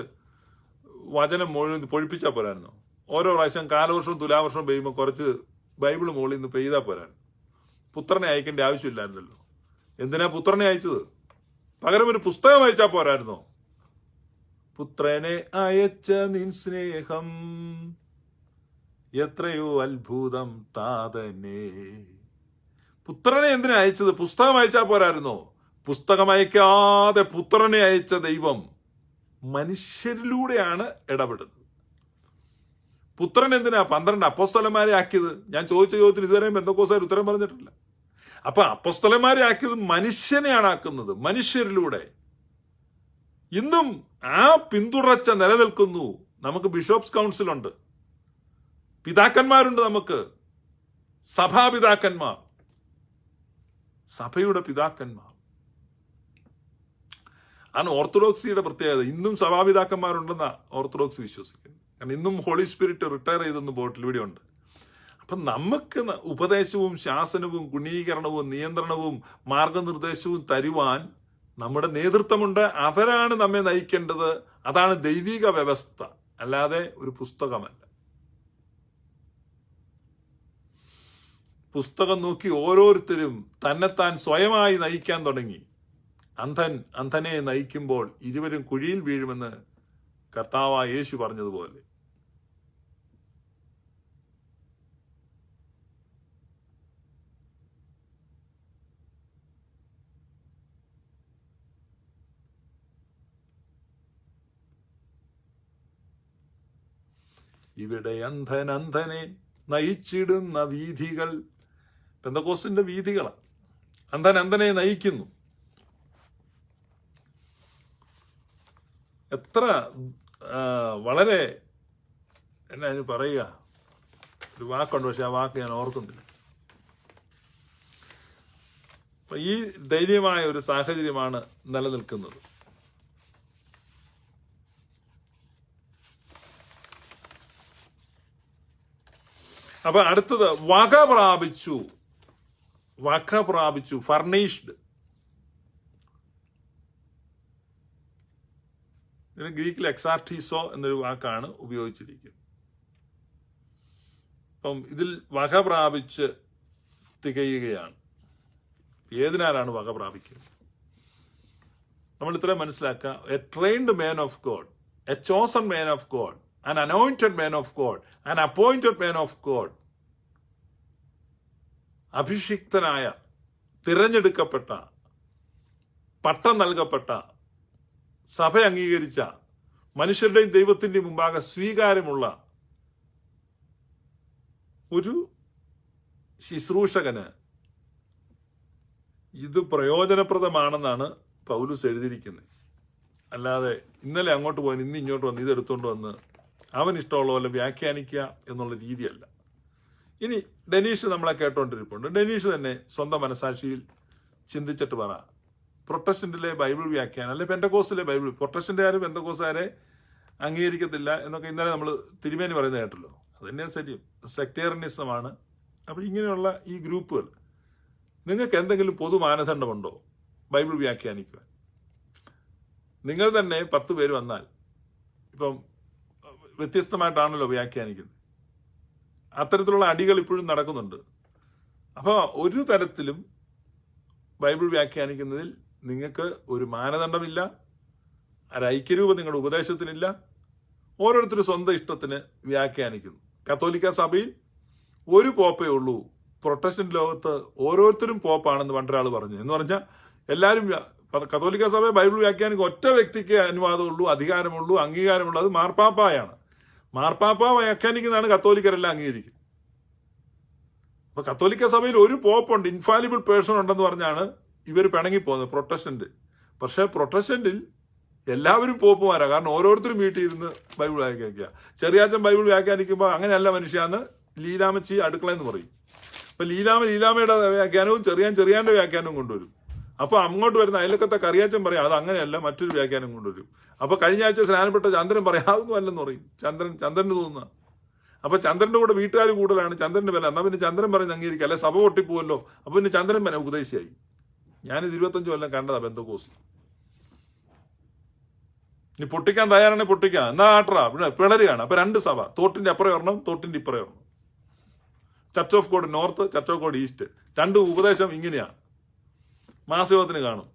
വചനം പൊഴിപ്പിച്ചാൽ പോരായിരുന്നു. ഓരോ പ്രാവശ്യം കാലവർഷവും തുലാവർഷവും പെയ്യുമ്പോൾ കുറച്ച് ബൈബിൾ മുകളിൽ നിന്ന് പെയ്താൽ പോരായിരുന്നു. പുത്രനെ അയക്കേണ്ട ആവശ്യമില്ലായിരുന്നല്ലോ. എന്തിനാ പുത്രനെ അയച്ചത്? പകരം ഒരു പുസ്തകം അയച്ചാൽ പോരായിരുന്നോ? പുത്രനെ അയച്ച നിൻ സ്നേഹം എത്രയോ അത്ഭുതം താതനെ. പുത്രനെ എന്തിനാ അയച്ചത്? പുസ്തകം അയച്ചാൽ പോരായിരുന്നോ? പുസ്തകം അയക്കാതെ പുത്രനെ അയച്ച ദൈവം മനുഷ്യരിലൂടെയാണ് ഇടപെടുന്നത്. പുത്രൻ എന്തിനാ 12 അപ്പോസ്തലന്മാരെ ആക്കിയത്? ഞാൻ ചോദിച്ച ചോദ്യത്തിന് ഇതുവരെയും പെന്തക്കോസ്തുകാർ ഉത്തരം പറഞ്ഞിട്ടില്ല. അപ്പൊ അപ്പോസ്തലന്മാരെ ആക്കിയത് മനുഷ്യനെയാണ് ആക്കുന്നത്, മനുഷ്യരിലൂടെ. ഇന്നും ആ പിന്തുടർച്ച നിലനിൽക്കുന്നു. നമുക്ക് ബിഷപ്സ് കൗൺസിലുണ്ട്, പിതാക്കന്മാരുണ്ട്, നമുക്ക് സഭാപിതാക്കന്മാർ, സഭയുടെ പിതാക്കന്മാർ ആണ് ഓർത്തഡോക്സിയുടെ പ്രത്യേകത. ഇന്നും സഭാപിതാക്കന്മാരുണ്ടെന്ന ഓർത്തഡോക്സ് വിശ്വസിക്കുന്നു. കാരണം ഇന്നും ഹോളി സ്പിരിറ്റ് റിട്ടയർ ചെയ്തൊന്നും ബോട്ടിൽ ഇവിടെ ഉണ്ട്. അപ്പം നമുക്ക് ഉപദേശവും ശാസനവും ഗുണീകരണവും നിയന്ത്രണവും മാർഗനിർദ്ദേശവും തരുവാൻ നമ്മുടെ നേതൃത്വമുണ്ട്. അവരാണ് നമ്മെ നയിക്കേണ്ടത്. അതാണ് ദൈവിക വ്യവസ്ഥ, അല്ലാതെ ഒരു പുസ്തകമല്ല. പുസ്തകം നോക്കി ഓരോരുത്തരും തന്നെത്താൻ സ്വയമായി നയിക്കാൻ തുടങ്ങി. അന്ധനെ നയിക്കുമ്പോൾ ഇരുവരും കുഴിയിൽ വീഴുമെന്ന് കർത്താവായ യേശു പറഞ്ഞതുപോലെ. ഇവിടെ അന്ധനെ നയിച്ചിടുന്ന വീഥികൾ പെന്തക്കോസ്തിന്റെ വീഥികളാണ്. അന്ധനെ നയിക്കുന്നു. എത്ര വളരെ എന്നാ പറയുക, ഒരു വാക്കുണ്ട്, പക്ഷെ ആ വാക്ക് ഞാൻ ഓർക്കുന്നില്ല. അപ്പൊ ഈ ദയനീയമായ ഒരു സാഹചര്യമാണ് നിലനിൽക്കുന്നത്. അപ്പൊ അടുത്തത് വക പ്രാപിച്ചു ഫർണിഷ്ഡ്. ഇതിന് ഗ്രീക്കിൽ എക്സാർട്ടീസോ എന്നൊരു വാക്കാണ് ഉപയോഗിച്ചിരിക്കുന്നത്. അപ്പം ഇതിൽ വക പ്രാപിച്ച് തികയുകയാണ്. ഏതിനാലാണ് വക പ്രാപിക്കുന്നത്? നമ്മൾ ഇത്രയും മനസ്സിലാക്കുക. A trained man of God, A chosen man of God, an anointed man of God, an appointed man of God. അഭിഷിക്തനായ, തിരഞ്ഞെടുക്കപ്പെട്ട, പട്ടം നൽകപ്പെട്ട, സഭ അംഗീകരിച്ച, മനുഷ്യരുടെയും ദൈവത്തിന്റെയും മുമ്പാകെ സ്വീകാര്യമുള്ള ഒരു ശുശ്രൂഷകന് ഇത് പ്രയോജനപ്രദമാണെന്നാണ് പൗലോസ് എഴുതിയിരിക്കുന്നത്. അല്ലാതെ ഇന്നലെ അങ്ങോട്ട് പോകാൻ ഇന്ന് ഇങ്ങോട്ട് വന്ന് ഇതെടുത്തോണ്ട് വന്ന് അവൻ ഇഷ്ടമുള്ള പോലെ വ്യാഖ്യാനിക്കുക എന്നുള്ള രീതിയല്ല. ഇനി ഡെനീഷ് നമ്മളെ കേട്ടോണ്ടിരിപ്പുണ്ട്. ഡെനീഷ് തന്നെ സ്വന്തം മനസാക്ഷിയിൽ ചിന്തിച്ചിട്ട് പറ, പ്രൊട്ടസ്റ്റന്റിലെ ബൈബിൾ വ്യാഖ്യാനം അല്ലെ പെന്തക്കോസ്റ്റിലെ ബൈബിൾ, പ്രൊട്ടസ്റ്റന്റുകാരും പെന്തക്കോസ്റ്റുകാരെ അംഗീകരിക്കത്തില്ല എന്നൊക്കെ ഇന്നലെ നമ്മൾ തിരുമേനി പറയുന്നത് കേട്ടല്ലോ. അത് തന്നെയാണ് ശരിയും. സെക്ടേറിയനിസമാണ്. അപ്പൊ ഇങ്ങനെയുള്ള ഈ ഗ്രൂപ്പുകൾ, നിങ്ങൾക്ക് എന്തെങ്കിലും പൊതു മാനദണ്ഡമുണ്ടോ ബൈബിൾ വ്യാഖ്യാനിക്കുവാൻ? നിങ്ങൾ തന്നെ 10 പേര് വന്നാൽ ഇപ്പം വ്യത്യസ്തമായിട്ടാണല്ലോ വ്യാഖ്യാനിക്കുന്നത്. അത്തരത്തിലുള്ള അടികൾ ഇപ്പോഴും നടക്കുന്നുണ്ട്. അപ്പോൾ ഒരു തരത്തിലും ബൈബിൾ വ്യാഖ്യാനിക്കുന്നതിൽ നിങ്ങൾക്ക് ഒരു മാനദണ്ഡമില്ല, ഐക്യരൂപം നിങ്ങളുടെ ഉപദേശത്തിനില്ല. ഓരോരുത്തരും സ്വന്തം ഇഷ്ടത്തിന് വ്യാഖ്യാനിക്കുന്നു. കത്തോലിക്ക സഭയിൽ ഒരു പോപ്പേ ഉള്ളൂ. പ്രൊട്ടസ്റ്റന്റ് ലോകത്ത് ഓരോരുത്തരും പോപ്പാണെന്ന് പണ്ടൊരാൾ പറഞ്ഞു. എന്ന് പറഞ്ഞാൽ എല്ലാവരും കത്തോലിക്ക സഭയെ ബൈബിൾ വ്യാഖ്യാനിക്ക് ഒറ്റ വ്യക്തിക്ക് അനുവാദമുള്ളൂ, അധികാരമുള്ളൂ, അംഗീകാരമുള്ളൂ. അത് മാർപ്പാപ്പായാണ്. മാർപ്പാപ്പ വ്യാഖ്യാനിക്കുന്നതാണ് കത്തോലിക്കരെല്ലാം അംഗീകരിക്കുന്നത്. അപ്പൊ കത്തോലിക്ക സഭയിൽ ഒരു പോപ്പുണ്ട്, ഇൻഫാലിബിൾ പേഴ്സൺ ഉണ്ടെന്ന് പറഞ്ഞാണ് ഇവർ പിണങ്ങിപ്പോകുന്നത് പ്രൊട്ടസ്റ്റന്റ്. പക്ഷെ പ്രൊട്ടസ്റ്റന്റിൽ എല്ലാവരും പോപ്പുമാരാ. കാരണം ഓരോരുത്തരും വീട്ടിൽ ഇരുന്ന് ബൈബിൾ വ്യാഖ്യാനിക്കുക. ചെറിയാച്ചൻ ബൈബിൾ വ്യാഖ്യാനിക്കുമ്പോൾ അങ്ങനെയല്ല മനുഷ്യാന്ന് ലീലാമച്ചി അടുക്കളയെന്ന് പറയും. അപ്പൊ ലീലാമയുടെ വ്യാഖ്യാനവും ചെറിയാന്റെ വ്യാഖ്യാനവും കൊണ്ടുവരും. അപ്പൊ അങ്ങോട്ട് വരുന്ന അയലക്കത്തെ കറിയാച്ചൻ പറയാം അത് അങ്ങനെയല്ല, മറ്റൊരു വ്യാഖ്യാനം കൊണ്ടുവരും. അപ്പൊ കഴിഞ്ഞ ആഴ്ച സ്നാനപ്പെട്ട ചന്ദ്രൻ പറയാം അതൊന്നും അല്ലെന്ന് പറയും. ചന്ദ്രന് തോന്നുന്ന. അപ്പൊ ചന്ദ്രന്റെ കൂടെ വീട്ടുകാർ കൂടുതലാണ്, ചന്ദ്രന്റെ വില. എന്നാ പിന്നെ ചന്ദ്രൻ പറയുന്നത് അംഗീകരിക്കുക, അല്ലെ സഭ പൊട്ടിപ്പോവല്ലോ. അപ്പൊ പിന്നെ ചന്ദ്രൻ പിന്നെ ഉപദേശിയായി. ഞാനിത് 25 കൊല്ലം കണ്ടതാ പെന്തക്കോസ്റ്റ്. ഇനി പൊട്ടിക്കാൻ തയ്യാറാണെങ്കിൽ പൊട്ടിക്കാം, എന്നാ ആട്ടറാ പിളരുകയാണ്. അപ്പൊ 2 സഭ, തോട്ടിന്റെ അപ്പുറം ഒരെണ്ണം, തോട്ടിന്റെ ഇപ്പുറം ഒരെണ്ണം. Church of God north, church of God east. 2 ഉപദേശം ഇങ്ങനെയാ മാസയോഗത്തിന് കാണും.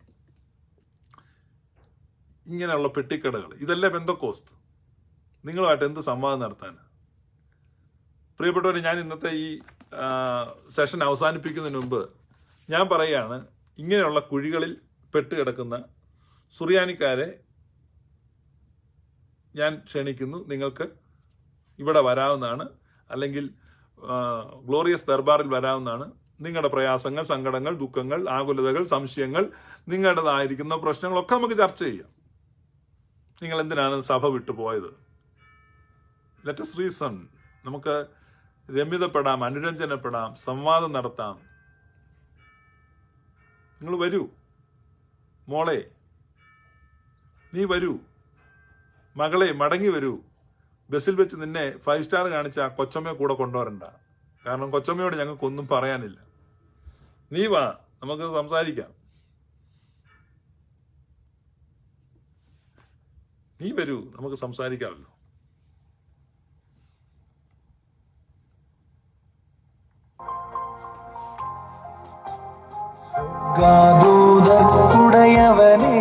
ഇങ്ങനെയുള്ള പെട്ടിക്കടകൾ, ഇതല്ലേ പെന്തക്കോസ്ത്. നിങ്ങളുമായിട്ട് എന്ത് സംവാദം നടത്താൻ? പ്രിയപ്പെട്ടവരെ, ഞാൻ ഇന്നത്തെ ഈ സെഷൻ അവസാനിപ്പിക്കുന്നതിന് മുമ്പ് ഞാൻ പറയുകയാണ്, ഇങ്ങനെയുള്ള കുഴികളിൽ പെട്ടുകിടക്കുന്ന സുറിയാനിക്കാരെ ഞാൻ ക്ഷണിക്കുന്നു. നിങ്ങൾക്ക് ഇവിടെ വരാവുന്നതാണ്, അല്ലെങ്കിൽ ഗ്ലോറിയസ് ദർബാറിൽ വരാവുന്നതാണ്. നിങ്ങളുടെ പ്രയാസങ്ങൾ, സങ്കടങ്ങൾ, ദുഃഖങ്ങൾ, ആകുലതകൾ, സംശയങ്ങൾ, നിങ്ങളുടേതായിരിക്കുന്ന പ്രശ്നങ്ങളൊക്കെ നമുക്ക് ചർച്ച ചെയ്യാം. നിങ്ങൾ എന്തിനാണ് സഭ വിട്ടുപോയത്? Let us reason. നമുക്ക് രമ്യതപ്പെടാം, അനുരഞ്ജനപ്പെടാം, സംവാദം നടത്താം. നിങ്ങൾ വരൂ മോളെ, നീ വരൂ മകളെ, മടങ്ങി വരൂ. ബസ്സിൽ വെച്ച് നിന്നെ 5 സ്റ്റാർ കാണിച്ച കൊച്ചമ്മയെ കൂടെ കൊണ്ടുവരണ്ട. കാരണം കൊച്ചമ്മയോട് ഞങ്ങൾക്കൊന്നും പറയാനില്ല. നീ വാ, നമുക്ക് സംസാരിക്കാം. നീ വരൂ, നമുക്ക് സംസാരിക്കാമല്ലോ. ദൂതർക്കുടയവനെ,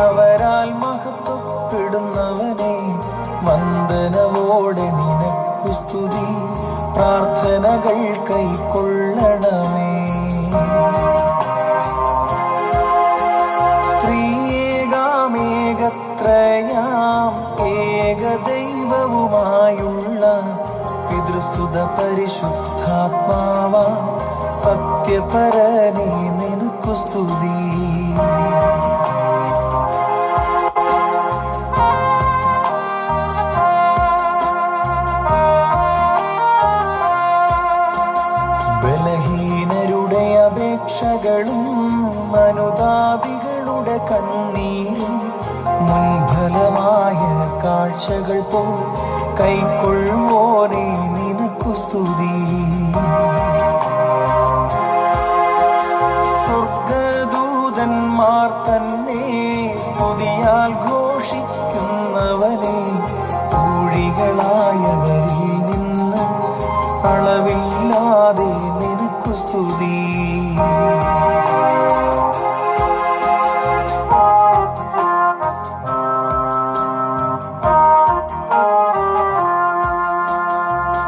അവരാൽ മഹത്വപ്പെടുന്നവനെ, വന്ദനവോടെ നിനക്കു സ്തുതി, പ്രാർത്ഥനകൾ കൈക്കൊള്ളണമേ. ത്രിയേകാമേകത്രയാം ഏകദൈവവുമായുള്ള പിതൃസ്തുത പരിശുദ്ധാത്മാവാ സത്യപരനേ നിനക്കു സ്തുതി. ബലഹീനരുടെ അപേക്ഷകളും അനുതാപികളുടെ കണ്ണീരും മുൻഫലമായ കാഴ്ചകൾ പോ കൈക്കൊള്ളുവോനെ നിനക്കു സ്തുതി. സ്വർഗദൂതന്മാർ തന്നെ സ്തുതിയാൽ ഘോഷിക്കുന്നവനെ, ൂഴികളായവരിൽ നിന്ന് അളവില്ലാതെ നിനക്കു സ്തുതി.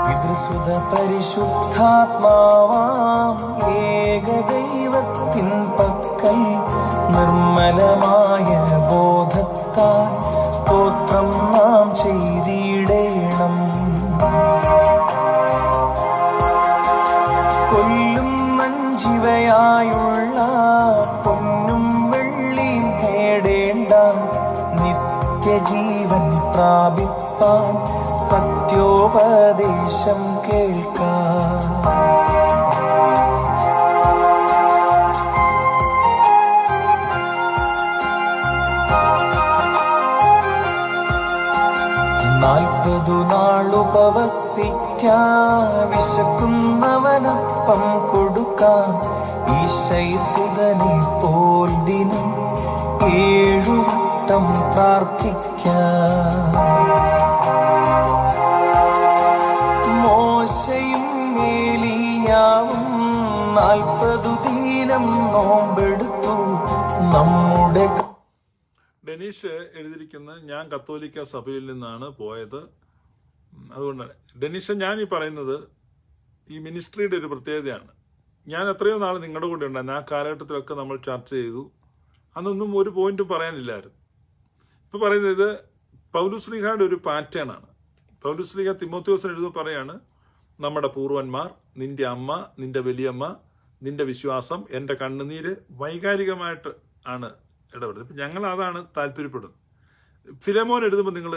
പിതൃസുത പരിശുദ്ധാത്മാവാം ഏകദൈവത്തിൻ പക്കൽ നിർമ്മലമായ ബോധത്താൽ സ്തോത്രം നാം ചെയ്തിടേണം. കൊല്ലും നഞ്ചിവയായുള്ള പൊന്നും വെള്ളിയും നേടേണ്ട നിത്യജീവൻ പ്രാപിപ്പാൻ സത്യോപദേശം കേൾക്കാം. നാളുപവസിക്കാൻ വിശക്കുന്നവനപ്പം കൊടുക്കാൻ ഈശൈസുതനെ പോൽ ദിനം 7 വട്ടം പ്രാർത്ഥിക്കാം. മോശയും ഏലിയാവും 40 ദിനം നോമ്പെടുത്തു. നമ്മുടെ ഡെനീഷ് എഴുതിയിരിക്കുന്നത് ഞാൻ കത്തോലിക്ക സഭയിൽ നിന്നാണ് പോയത്. അതുകൊണ്ടാണ് ഡെനീഷ്, ഞാൻ ഈ പറയുന്നത് ഈ മിനിസ്ട്രിയുടെ ഒരു പ്രത്യേകതയാണ്. ഞാൻ എത്രയോ നാൾ നിങ്ങളുടെ കൂടെ ഉണ്ടായിരുന്നു. ആ കാലഘട്ടത്തിലൊക്കെ നമ്മൾ ചർച്ച ചെയ്തു. അന്നൊന്നും ഒരു പോയിന്റും പറയാനില്ലായിരുന്നു. ഇപ്പൊ പറയുന്നത് ഇത് പൗലുസ്ലീഹയുടെ ഒരു പാറ്റേൺ ആണ്. പൗലുസ്ലീഹ തിമോത്തിയോസിന് എഴുതുമ്പോൾ പറയാണ്, നമ്മുടെ പൂർവന്മാർ, നിന്റെ അമ്മ, നിന്റെ വലിയമ്മ, നിന്റെ വിശ്വാസം, എൻ്റെ കണ്ണുനീര് വൈകാരികമായിട്ട് ആണ് ഇടപെടുന്നത്. ഇപ്പം ഞങ്ങൾ അതാണ് താല്പര്യപ്പെടുന്നത്. ഫിലേമോൻ എഴുതുമ്പോൾ നിങ്ങൾ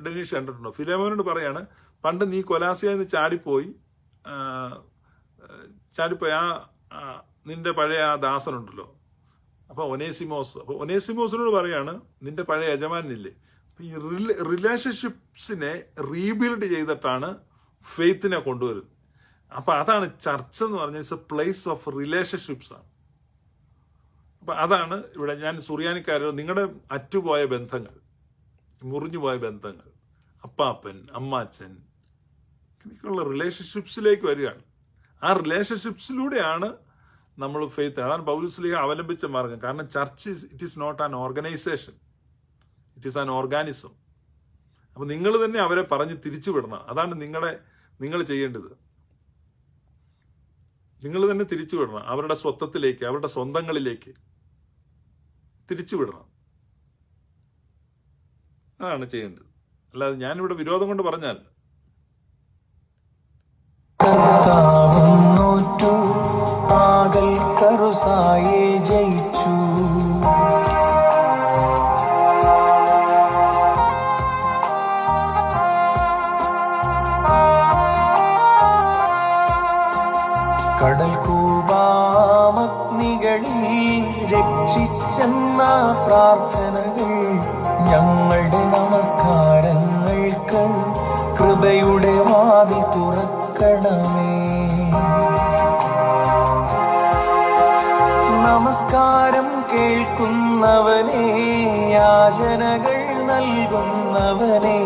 ഡെനീഷ് കണ്ടിട്ടുണ്ടോ? ഫിലേമോനോട് പറയാണ്, പണ്ട് നീ കൊലാസിയാന്ന് ചാടിപ്പോയി നിന്റെ പഴയ ആ ദാസനുണ്ടല്ലോ, അപ്പൊ ഒനേസിമോസിനോട് പറയാണ്, നിന്റെ പഴയ യജമാനില്ലേ. ഈ റിലേഷൻഷിപ്സിനെ റീബിൽഡ് ചെയ്തിട്ടാണ് ഫെയ്ത്തിനെ കൊണ്ടുവരുന്നത്. അപ്പൊ അതാണ് ചർച്ച എന്ന് പറഞ്ഞാൽ it's A place of relationships ആണ്. അപ്പൊ അതാണ് ഇവിടെ ഞാൻ സുറിയാനിക്കാരോ നിങ്ങളുടെ അറ്റുപോയ ബന്ധങ്ങൾ, മുറിഞ്ഞുപോയ ബന്ധങ്ങൾ, അപ്പാപ്പൻ, അമ്മാച്ചൻ, എനിക്കുള്ള റിലേഷൻഷിപ്സിലേക്ക് വരികയാണ്. ആ റിലേഷൻഷിപ്സിലൂടെയാണ് നമ്മൾ ഫെയ്ത്ത്. അതാണ് പൗലുസ്ലീഹ അവലംബിച്ച മാർഗം. കാരണം church it is not an organisation, it is an organism. അപ്പൊ നിങ്ങൾ തന്നെ അവരെ പറഞ്ഞ് തിരിച്ചുവിടണം. അതാണ് നിങ്ങൾ ചെയ്യേണ്ടത്. നിങ്ങൾ തന്നെ തിരിച്ചുവിടണം. അവരുടെ സ്വത്വത്തിലേക്ക്, അവരുടെ സ്വന്തങ്ങളിലേക്ക് തിരിച്ചുവിടണം. അതാണ് ചെയ്യേണ്ടത്. അല്ലാതെ ഞാനിവിടെ വിരോധം കൊണ്ട് പറഞ്ഞാൽ. ജയിച്ചു കടൽ കൂപാമഗ്നികളിൽ രക്ഷിച്ചെന്ന പ്രാർത്ഥനകൾ ഞങ്ങളുടെ നമസ്കാരങ്ങൾക്ക് കൃപയുടെ വാതിൽ തുറക്കണമേ. നമസ്കാരം കേൾക്കുന്നവനെ യാചനകൾ നൽകുന്നവനെ